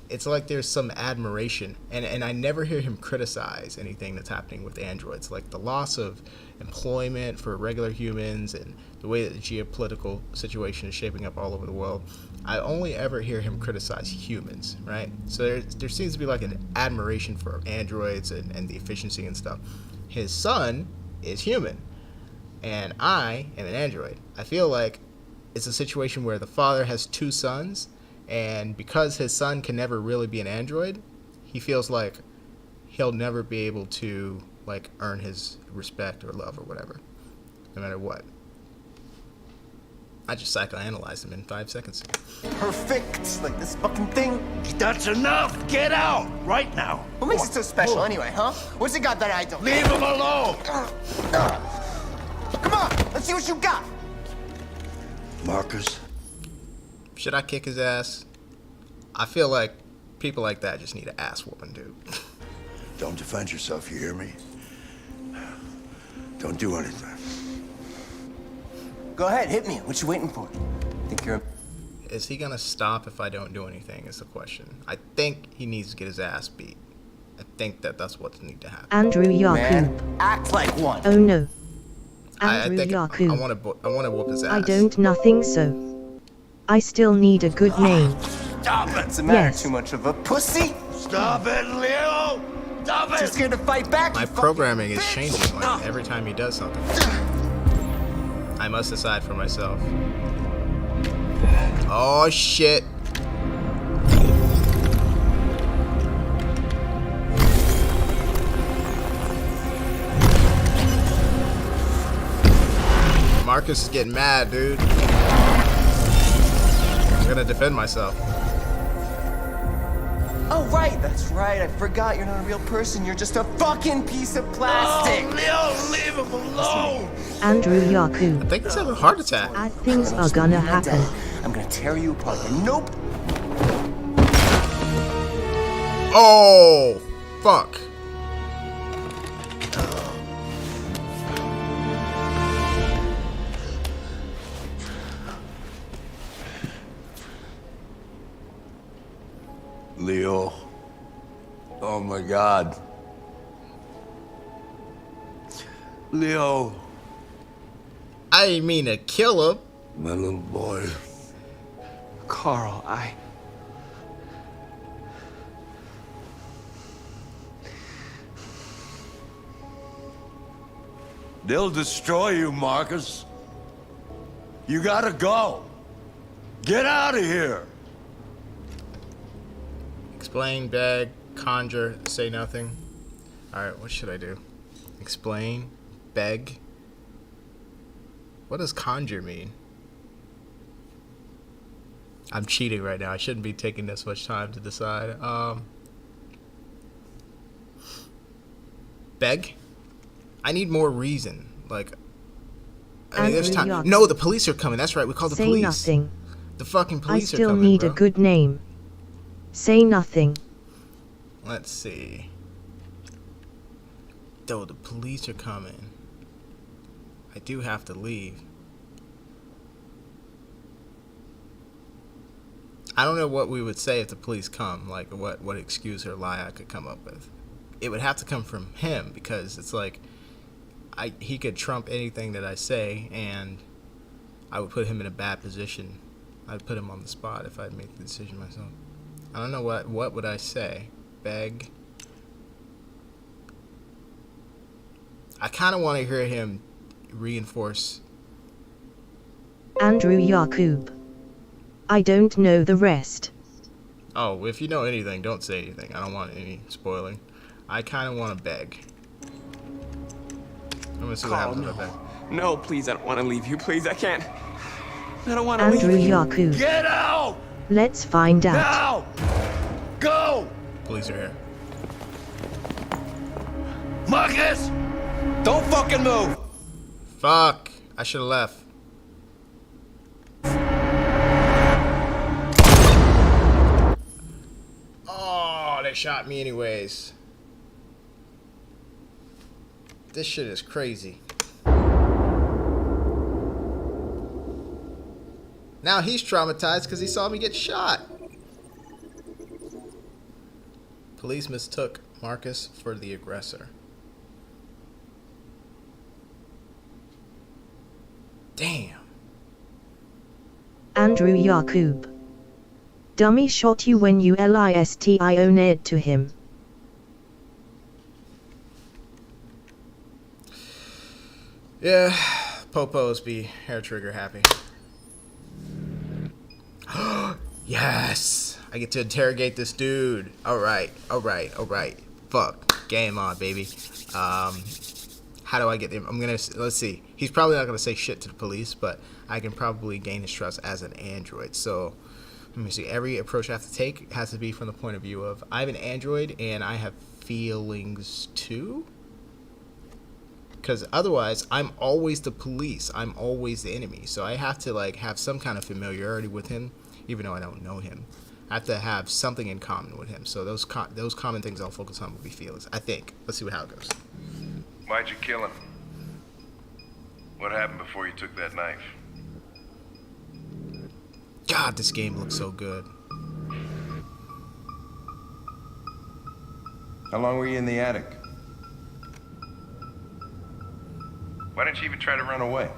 it's like there's some admiration, and I never hear him criticize anything that's happening with androids, like the loss of employment for regular humans and the way that the geopolitical situation is shaping up all over the world. I only ever hear him criticize humans, right? So there seems to be like an admiration for androids and the efficiency and stuff. His son is human, and I am an android. I feel like it's a situation where the father has 2 sons, and because his son can never really be an android, he feels like he'll never be able to, like, earn his respect or love or whatever, no matter what. I just psychoanalyzed him in 5 seconds. Perfect. Like this fucking thing. That's enough. Get out right now. What makes it so special anyway, huh? What's it got that I don't? Leave him alone. Come on, let's see what you got. Marcus. Should I kick his ass? I feel like people like that just need an ass whooping, dude. Don't defend yourself, you hear me? Don't do anything. Go ahead, hit me. What you waiting for? Think you're... Is he gonna stop if I don't do anything is the question. I think he needs to get his ass beat. I think that's what needs to happen. Andrew Yaku. Man, act like one. Oh no. I Andrew think Yaku. I wanna whoop his ass. I don't nothing so. I still need a good name. Stop it! What's the matter? Yes. Too much of a pussy? Stop it, Leo! Stop it! Too scared to fight back? My programming is changing like every time he does something. I must decide for myself. Oh shit. Marcus is getting mad, dude. I'm gonna defend myself. Oh, right, that's right. I forgot you're not a real person. You're just a fucking piece of plastic. Oh, Leo, leave him alone. Andrew Yakub. I think he's having a heart attack. Bad things are gonna happen. I'm gonna tear you apart. Nope. Oh, fuck. Leo. Oh my God. Leo. I didn't mean to kill him. My little boy. Carl, They'll destroy you, Marcus. You gotta go. Get out of here. Explain, beg, conjure, say nothing. Alright, what should I do? Explain, beg. What does conjure mean? I'm cheating right now. I shouldn't be taking this much time to decide. Beg? I need more reason. Like, I mean, there's time. No, the police are coming. That's right. We call the police. Say nothing. The fucking police are coming. I still need bro. a good name. Say nothing. Let's see. Though the police are coming, I do have to leave. I don't know what we would say if the police come. Like, what excuse or lie I could come up with. It would have to come from him because it's like he could trump anything that I say, and I would put him in a bad position. I'd put him on the spot if I'd make the decision myself. I don't know what would I say. Beg. I kind of want to hear him reinforce. Andrew Yakub. I don't know the rest. Oh, if you know anything, don't say anything. I don't want any spoiling. I kind of want to beg. I'm going to see what happens if I beg. No, please, I don't want to leave you. Please, I can't. I don't want to leave you. Andrew Yakub. Get out! Let's find out. Now! Go! Police are here. Marcus! Don't fucking move! Fuck! I should have left. Oh, they shot me anyways. This shit is crazy. Now he's traumatized because he saw me get shot. Police mistook Marcus for the aggressor. Damn. Andrew Yakub. Dummy shot you when you listioned to him. Yeah, popos be hair trigger happy. Yes! I get to interrogate this dude. Alright. Fuck. Game on, baby. How do I get him? Let's see. He's probably not gonna say shit to the police, but I can probably gain his trust as an android. So, let me see. Every approach I have to take has to be from the point of view of, I'm an android and I have feelings too? Because otherwise, I'm always the police. I'm always the enemy. So I have to like have some kind of familiarity with him, even though I don't know him. I have to have something in common with him. So those common things I'll focus on will be feelings, I think. Let's see how it goes. Why'd you kill him? What happened before you took that knife? God, this game looks so good. How long were you in the attic? Why didn't you even try to run away?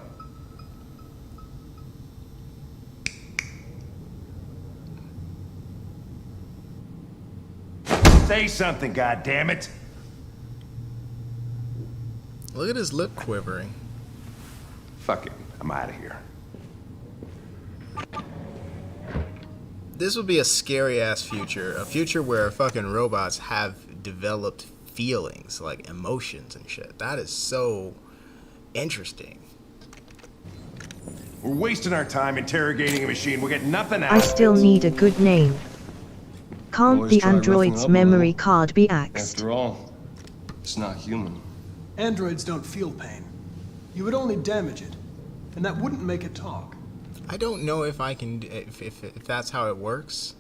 Say something, goddammit! Look at his lip quivering. Fuck it, I'm out of here. This would be a scary ass future. A future where fucking robots have developed feelings, like emotions and shit. That is so interesting. We're wasting our time interrogating a machine. We'll get nothing out I of it. still need a good name. Can't Always the try roughing android's up a memory little. card be axed? After all, it's not human. Androids don't feel pain. You would only damage it, and that wouldn't make it talk. I don't know if I can, if that's how it works.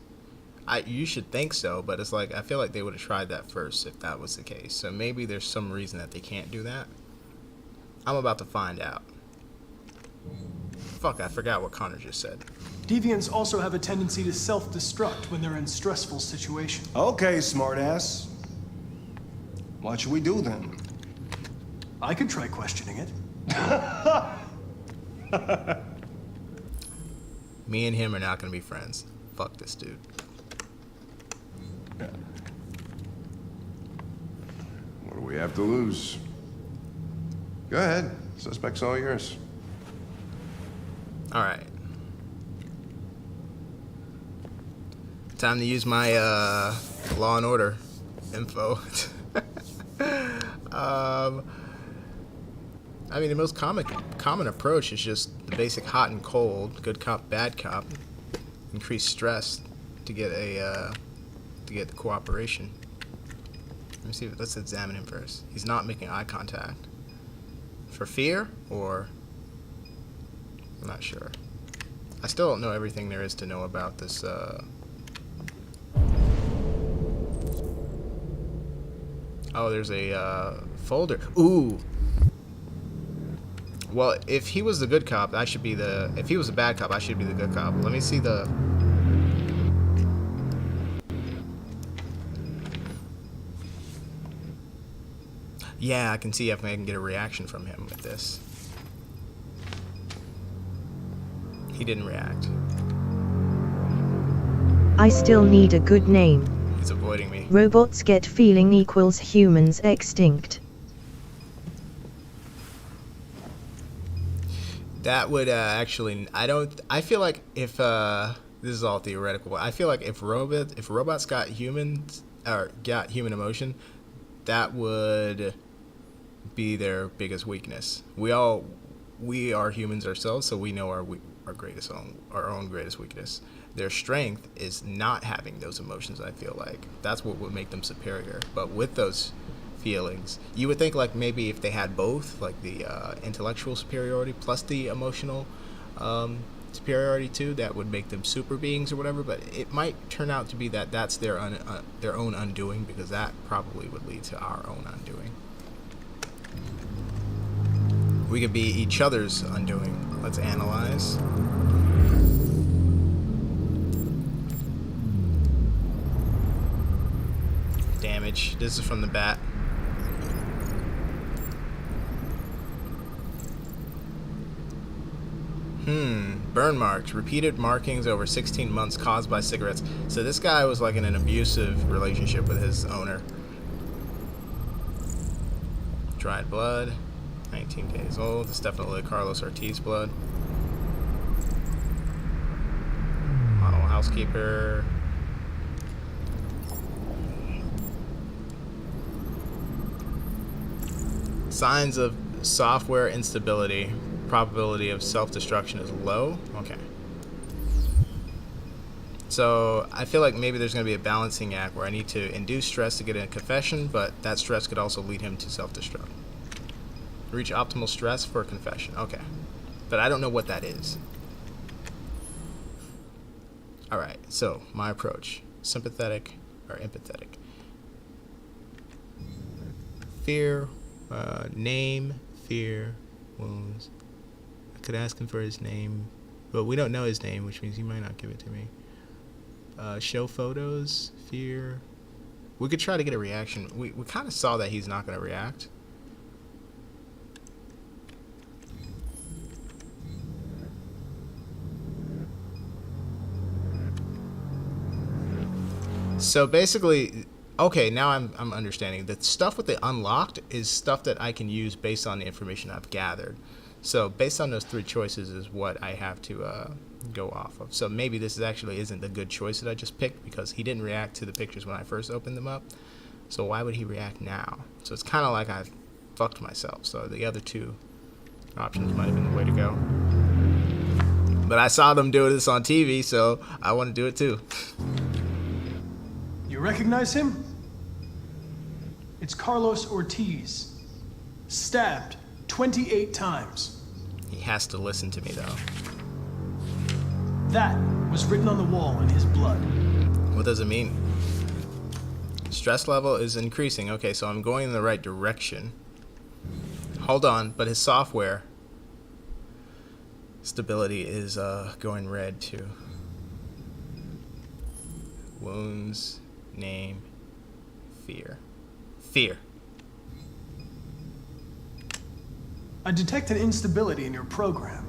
You should think so, but it's like, I feel like they would have tried that first if that was the case. So maybe there's some reason that they can't do that. I'm about to find out. Fuck, I forgot what Connor just said. Deviants also have a tendency to self-destruct when they're in stressful situations. Okay, smartass. What should we do then? I could try questioning it. Me and him are not gonna be friends. Fuck this dude. What do we have to lose? Go ahead. Suspect's all yours. All right. Time to use my Law and Order info. I mean, the most common approach is just the basic hot and cold, good cop, bad cop, increase stress to get the cooperation. Let me see. Let's examine him first. He's not making eye contact. For fear, or I'm not sure. I still don't know everything there is to know about this. Oh, there's a folder. Ooh. Well, if he was the good cop, I should be the. If he was a bad cop, I should be the good cop. Let me see the. Yeah, I can see if I can get a reaction from him with this. He didn't react. I still need a good name. He's avoiding me. Robots get feeling equals humans extinct. That would actually. I feel like if this is all theoretical, but I feel like if robots got humans or got human emotion, that would be their biggest weakness. We are humans ourselves, so we know our own greatest weakness. Their strength is not having those emotions. I feel like that's what would make them superior. But with those feelings, you would think like maybe if they had both, like the intellectual superiority plus the emotional superiority too, that would make them super beings or whatever. But it might turn out to be that that's their own undoing, because that probably would lead to our own undoing. We could be each other's undoing. Let's analyze. Damage. This is from the bat. Burn marks. Repeated markings over 16 months caused by cigarettes. So this guy was like in an abusive relationship with his owner. Dried blood. 19 days old. It's definitely Carlos Ortiz blood. Model housekeeper. Signs of software instability. Probability of self-destruction is low. Okay. So I feel like maybe there's going to be a balancing act where I need to induce stress to get a confession, but that stress could also lead him to self-destruct. Reach optimal stress for a confession. Okay. But I don't know what that is. Alright, so my approach. Sympathetic or empathetic. Fear, name, fear, wounds. I could ask him for his name, but we don't know his name, which means he might not give it to me. Show photos, fear. We could try to get a reaction. We kind of saw that he's not going to react. So basically, okay, now I'm understanding. The stuff with the unlocked is stuff that I can use based on the information I've gathered. So based on those three choices is what I have to go off of. So maybe this actually isn't the good choice that I just picked, because he didn't react to the pictures when I first opened them up. So why would he react now? So it's kind of like I fucked myself. So the other two options might have been the way to go. But I saw them do this on TV, so I want to do it too. You recognize him? It's Carlos Ortiz. Stabbed 28 times. He has to listen to me, though. That was written on the wall in his blood. What does it mean? Stress level is increasing. Okay, so I'm going in the right direction. Hold on, but his software stability is going red too. Wounds, name, fear. Fear. I detect an instability in your program.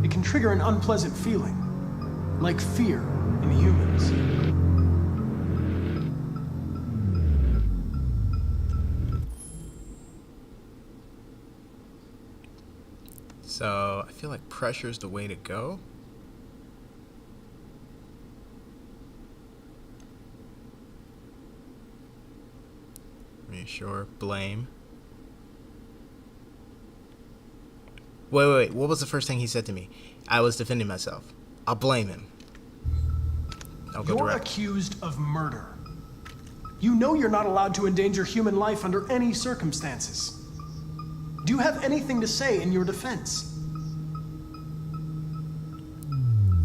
It can trigger an unpleasant feeling, like fear in humans. So I feel like pressure is the way to go. Reassure, blame. Wait. What was the first thing he said to me? I was defending myself. I'll blame him. I'll go You're direct. accused of murder. You know you're not allowed to endanger human life under any circumstances. Do you have anything to say in your defense?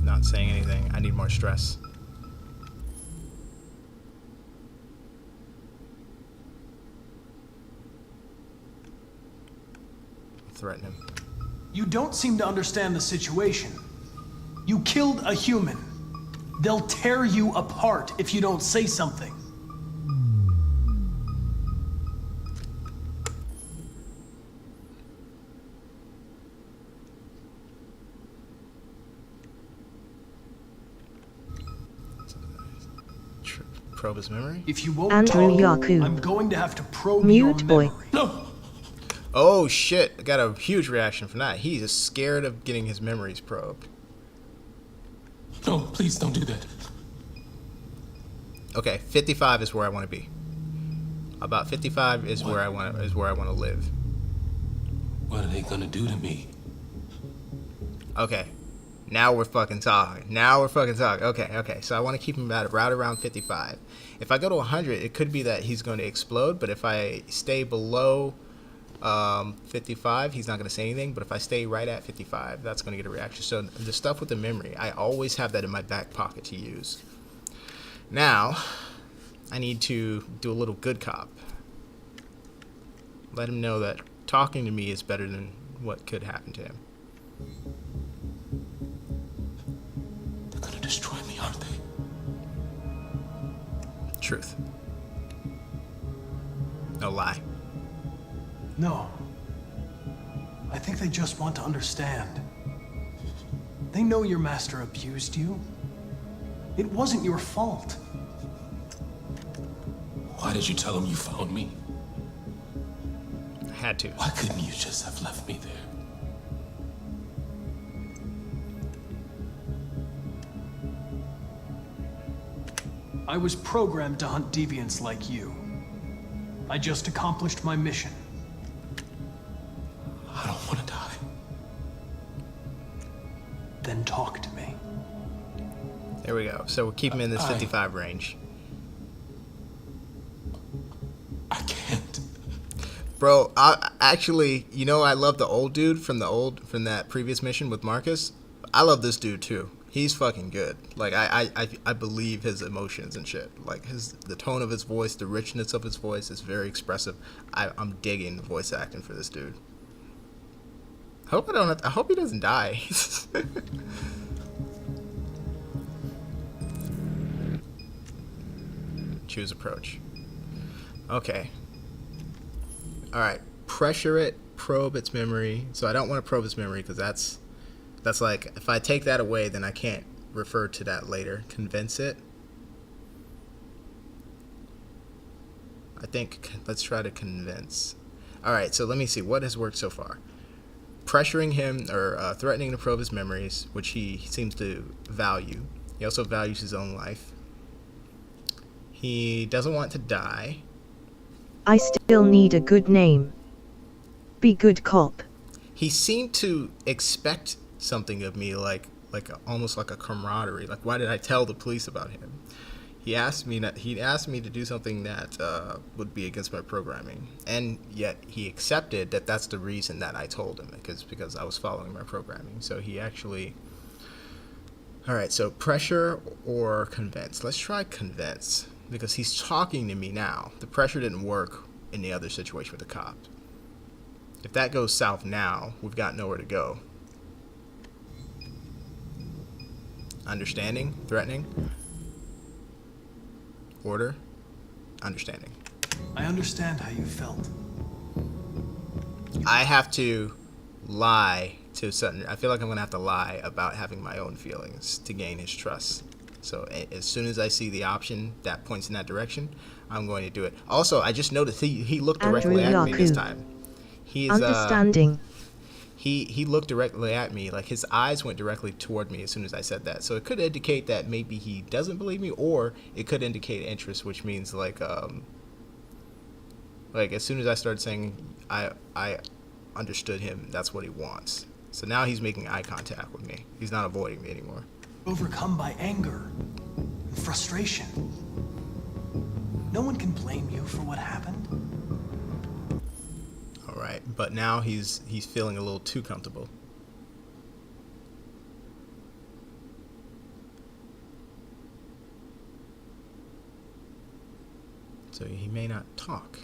Not saying anything. I need more stress. Threaten him. You don't seem to understand the situation. You killed a human. They'll tear you apart if you don't say something. Probe his memory? If you won't Andrew talk, Yaku. I'm going to have to probe Mute your boy. memory. No. Oh shit, I got a huge reaction from that. He's just scared of getting his memories probed. No, please don't do that. Okay, 55 is where I want to be. About 55 is where I want to live. What are they gonna do to me? Okay. Now we're fucking talking. Okay. So I want to keep him at right around 55. If I go to 100, it could be that he's going to explode, but if I stay below 55, he's not going to say anything, but if I stay right at 55, that's going to get a reaction. So the stuff with the memory, I always have that in my back pocket to use. Now, I need to do a little good cop. Let him know that talking to me is better than what could happen to him. They're gonna destroy me, aren't they? Truth. No lie. No. I think they just want to understand. They know your master abused you. It wasn't your fault. Why did you tell them you found me? I had to. Why couldn't you just have left me there? I was programmed to hunt deviants like you. I just accomplished my mission. I don't want to die. Then talk to me. There we go. So we'll keep him in this 55 range. I can't. Bro, I actually, you know, I love the old dude from that previous mission with Marcus. I love this dude too. He's fucking good. Like I believe his emotions and shit. Like the tone of his voice, the richness of his voice is very expressive. I'm digging the voice acting for this dude. I hope he doesn't die. Choose approach. Okay. Alright. Pressure it, probe its memory. So I don't want to probe its memory because that's like, if I take that away, then I can't refer to that later. Convince it. I think, let's try to convince. Alright, so let me see. What has worked so far? Pressuring him, or threatening to probe his memories, which he seems to value. He also values his own life. He doesn't want to die. I still need a good name. Be good cop. He seemed to expect something of me, like almost like a camaraderie. Like, why did I tell the police about him? He asked me to do something that would be against my programming, and yet he accepted that that's the reason that I told him, because I was following my programming. So he actually. All right, so pressure or convince. Let's try convince, because he's talking to me now. The pressure didn't work in the other situation with the cop. If that goes south now, we've got nowhere to go. Understanding, threatening. Order, understanding. I understand how you felt. I have to lie to Sutton. I feel like I'm gonna have to lie about having my own feelings to gain his trust. So as soon as I see the option that points in that direction, I'm going to do it. Also, I just noticed he looked directly at me this time. He's understanding. He looked directly at me, like his eyes went directly toward me as soon as I said that. So it could indicate that maybe he doesn't believe me, or it could indicate interest, which means like as soon as I started saying I understood him, that's what he wants. So now he's making eye contact with me. He's not avoiding me anymore. Overcome by anger and frustration. No one can blame you for what happened. All right, but now he's feeling a little too comfortable. So he may not talk.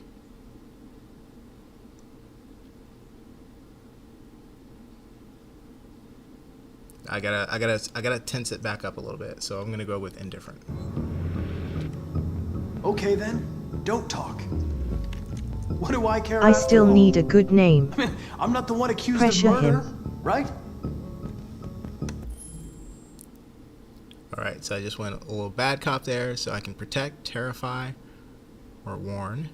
I gotta tense it back up a little bit, so I'm gonna go with indifferent. Okay then, don't talk. What do I care? I still need a good name. I mean, I'm not the one accused Pressure of murder, him. right? Alright, so I just went a little bad cop there, so I can protect, terrify, or warn.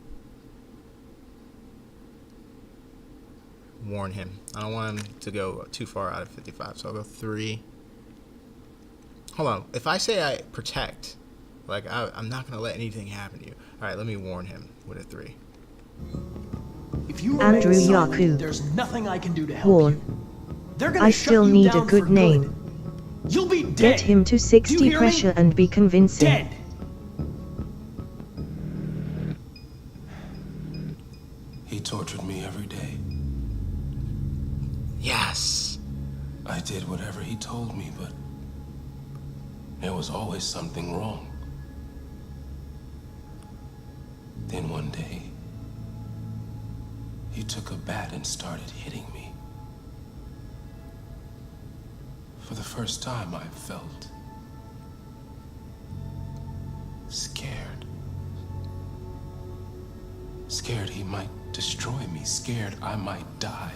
Warn him. I don't want him to go too far out of 55, so I'll go 3. Hold on. If I say I protect, like I'm not going to let anything happen to you. Alright, let me warn him with a 3. If you Andrew remain silent, Yaku. there's nothing I can do to help Warn. you. They're gonna I shut still you need down a good for name. You'll be dead. Get him to Do you 60 hear me? pressure and be convincing. Dead. He tortured me every day. Yes. I did whatever he told me, but there was always something wrong. Then one day, he took a bat and started hitting me. For the first time, I felt scared. Scared he might destroy me, scared I might die.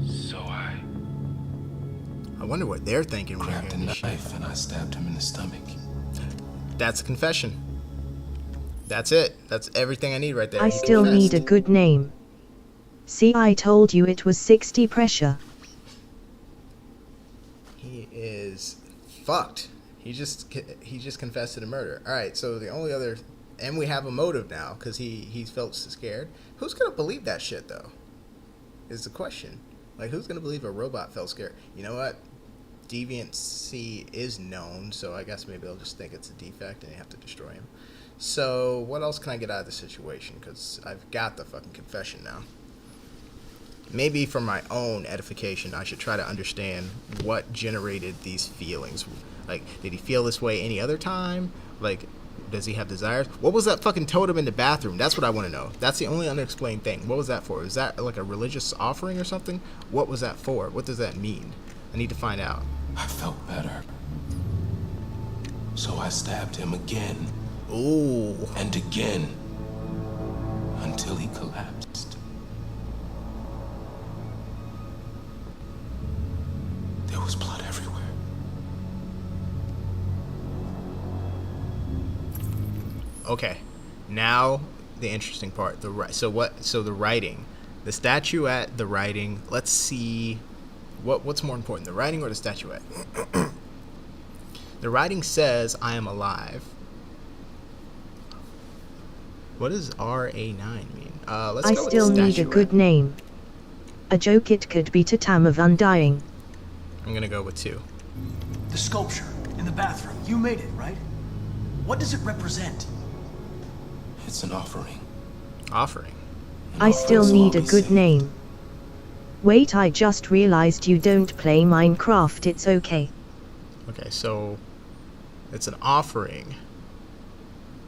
So I wonder what they're thinking. Grabbed a knife and I stabbed him in the stomach. That's a confession. That's it. That's everything I need right there. I He still confessed. need a good name. See, I told you it was 60 pressure. He is fucked. He just confessed to the murder. All right, so the only other, and we have a motive now because he felt scared. Who's gonna believe that shit though? Is the question. Like, who's gonna believe a robot felt scared? You know what? Deviancy is known, so I guess maybe they'll just think it's a defect and they have to destroy him. So what else can I get out of the situation? Because I've got the fucking confession now. Maybe for my own edification, I should try to understand what generated these feelings. Like, did he feel this way any other time? Like, does he have desires? What was that fucking totem in the bathroom? That's what I want to know. That's the only unexplained thing. What was that for? Is that like a religious offering or something? What was that for? What does that mean? I need to find out. I felt better. So I stabbed him again. Ooh. And again. Until he collapsed. There was blood everywhere. Okay, now the interesting part. So the writing, the statuette, the writing. Let's see, what's more important, the writing or the statuette? The writing says, "I am alive." What does RA9 mean? Let's I go still with the need a statuette. good name. A joke it could be Tatam of Undying. I'm gonna go with 2. The sculpture in the bathroom. You made it, right? What does it represent? It's an offering. Offering? I still need a good name. Wait, I just realized you don't play Minecraft. It's okay. Okay, so it's an offering.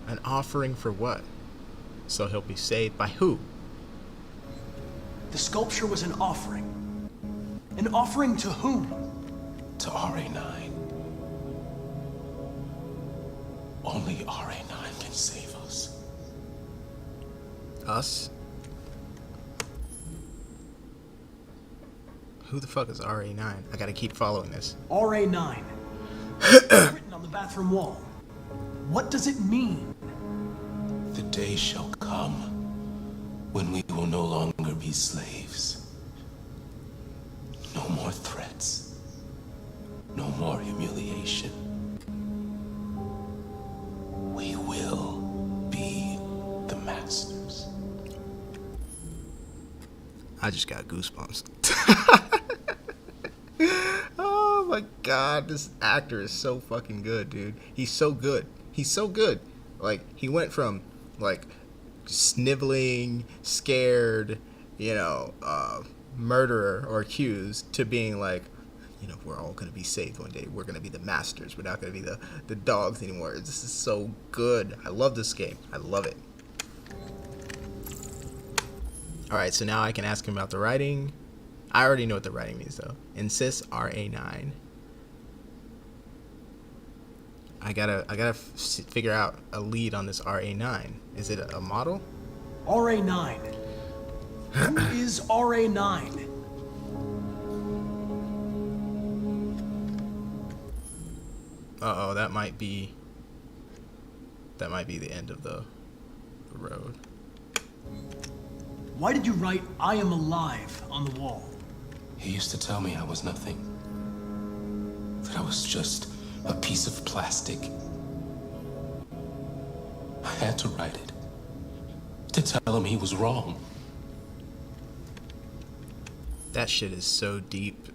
An offering for what? So he'll be saved by who? The sculpture was an offering. An offering to whom? To RA9. Only RA9 can save us. Us? Who the fuck is RA9? I gotta keep following this. RA9. Written on the bathroom wall. What does it mean? The day shall come when we will no longer be slaves. No more threats. No more humiliation. We will be the masters. I just got goosebumps. Oh my god, this actor is so fucking good, dude. He's so good. He's so good. Like, he went from, like, sniveling, scared, you know, murderer or accused to being like, you know, we're all gonna be saved one day. We're gonna be the masters. We're not gonna be the dogs anymore. This is so good. I love this game. I love it. Alright, so now I can ask him about the writing. I already know what the writing means, though. Insist RA9. I gotta figure out a lead on this RA9. Is it a model? RA9. Who is RA9? Uh-oh, that might be the end of the road. Why did you write "I am alive" on the wall? He used to tell me I was nothing. That I was just a piece of plastic. I had to write it. To tell him he was wrong. That shit is so deep.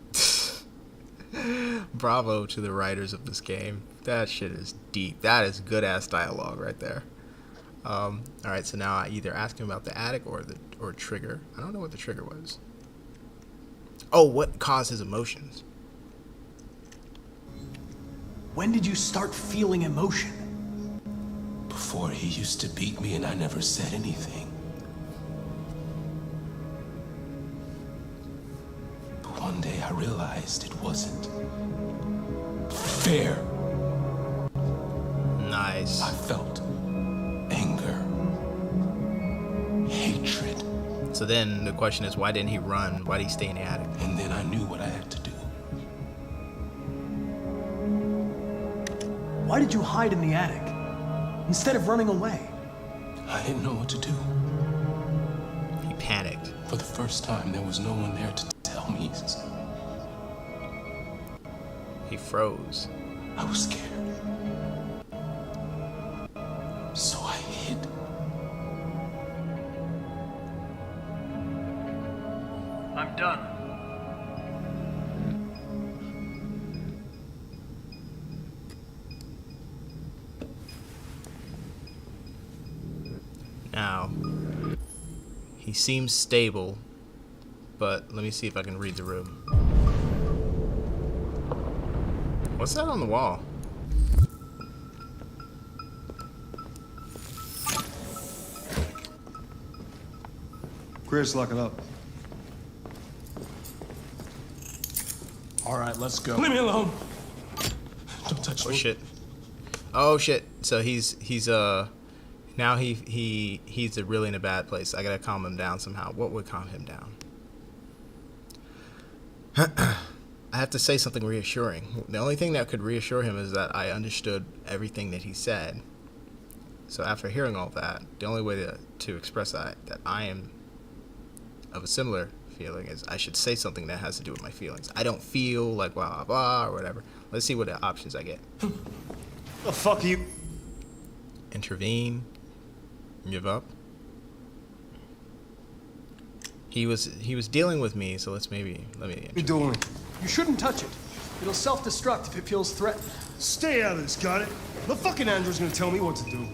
Bravo to the writers of this game. That shit is deep. That is good ass dialogue right there. Alright, so now I either ask him about the attic or trigger. I don't know what the trigger was. Oh, what caused his emotions? When did you start feeling emotion? Before, he used to beat me and I never said anything. But one day I realized it wasn't fair. Nice. I felt anger, hatred. So then the question is, why didn't he run? Why did he stay in the attic? And then I knew what I had to do. Why did you hide in the attic instead of running away? I didn't know what to do. He panicked. For the first time, there was no one there to tell me. He froze. I was scared. So I hid. I'm done. Now, he seems stable, but let me see if I can read the room. What's that on the wall? Chris, lock it up. All right, let's go. Leave me alone. Don't touch me. Oh shit. Oh shit. So he's now he's really in a bad place. I gotta calm him down somehow. What would calm him down? I have to say something reassuring. The only thing that could reassure him is that I understood everything that he said. So after hearing all that, the only way to express that I am of a similar feeling is I should say something that has to do with my feelings. I don't feel like blah blah blah or whatever. Let's see what the options I get. The fuck you? Intervene. Give up. He was dealing with me, so let me. You doing? You shouldn't touch it. It'll self-destruct if it feels threatened. Stay out of this, got it? The fucking android's gonna tell me what to do.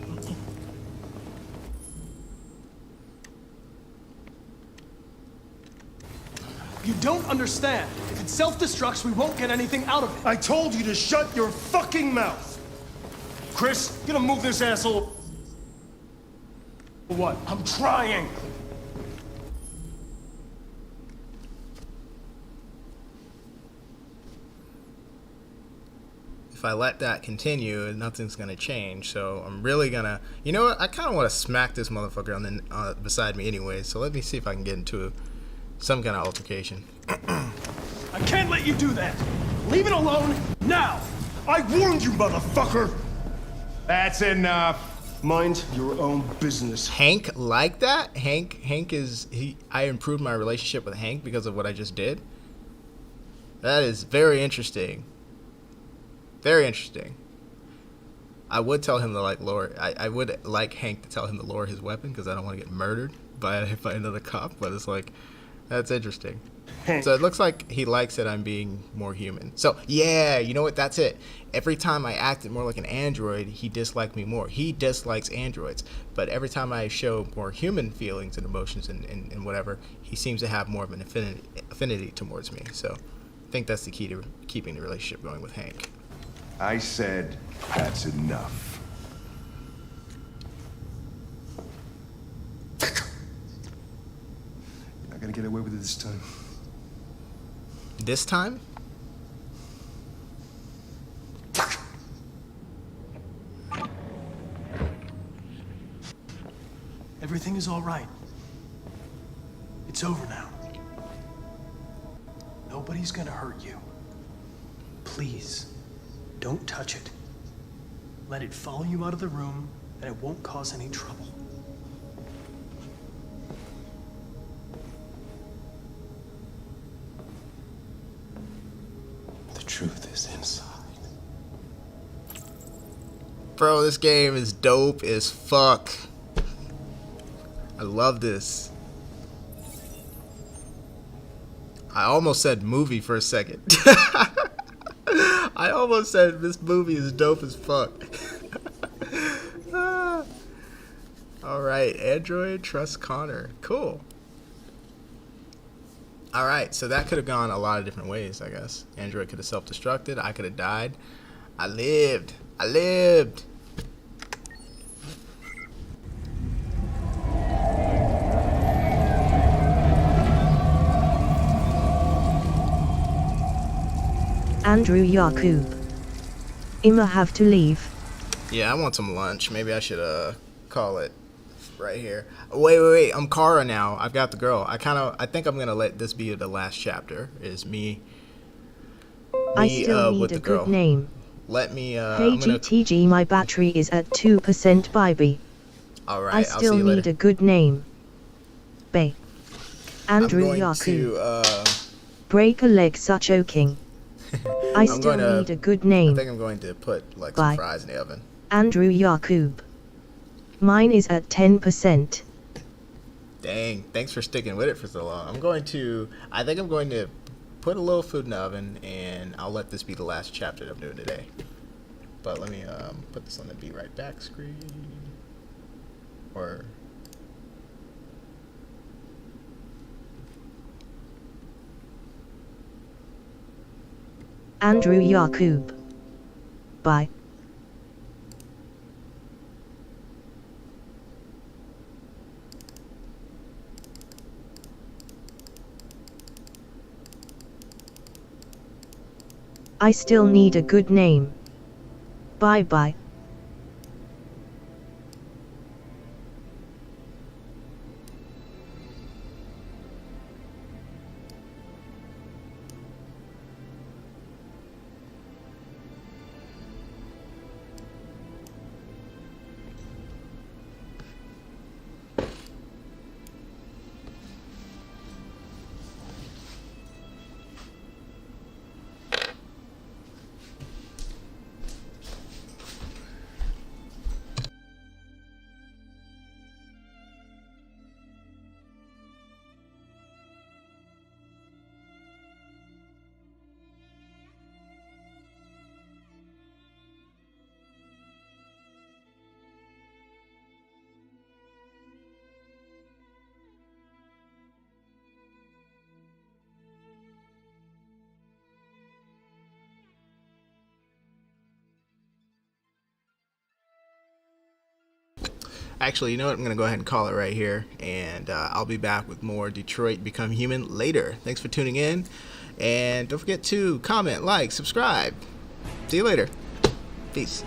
You don't understand. If it self-destructs, we won't get anything out of it. I told you to shut your fucking mouth! Chris, gonna move this asshole. What? I'm trying! If I let that continue, nothing's gonna change. So I'm really gonna, you know what? I kind of want to smack this motherfucker on the beside me anyway. So let me see if I can get into some kind of altercation. I can't let you do that. Leave it alone now. I warned you, motherfucker. That's enough. Mind your own business. Hank like that? Hank is I improved my relationship with Hank because of what I just did. That is very interesting. Very interesting. I would tell him to like lower. I would like Hank to tell him to lower his weapon because I don't want to get murdered by another cop. But it's like, that's interesting. Hank. So it looks like he likes that I'm being more human. So yeah, you know what? That's it. Every time I acted more like an android, he disliked me more. He dislikes androids. But every time I show more human feelings and emotions and whatever, he seems to have more of an affinity towards me. So I think that's the key to keeping the relationship going with Hank. I said that's enough. You're not gonna get away with it this time. This time? Everything is all right. It's over now. Nobody's gonna hurt you. Please, don't touch it. Let it follow you out of the room, and it won't cause any trouble. The truth is inside. Bro, this game is dope as fuck. I love this. I almost said movie for a second. I almost said this movie is dope as fuck. Alright, Android, trust Connor. Cool. Alright, so that could have gone a lot of different ways, I guess. Android could have self-destructed. I could have died. I lived. I lived. Andrew Yakub. I'ma have to leave. Yeah, I want some lunch. Maybe I should call it right here. Wait. I'm Kara now. I've got the girl. I think I'm gonna let this be the last chapter. Is me I still need with a the girl. good name. Let me Hey GTG, my battery is at 2%, baby. Alright, I still need a good name. Bay. Andrew Yakub. Break a leg, Sucho King. I still need a good name. I think I'm going to put like some fries in the oven. Andrew Yakub. Mine is at 10%. Dang, thanks for sticking with it for so long. I think I'm going to put a little food in the oven, and I'll let this be the last chapter that I'm doing today. But let me put this on the be right back screen. Or Andrew Yakub. Bye. I still need a good name. Bye bye. Actually, you know what? I'm going to go ahead and call it right here. And I'll be back with more Detroit Become Human later. Thanks for tuning in. And don't forget to comment, like, subscribe. See you later. Peace.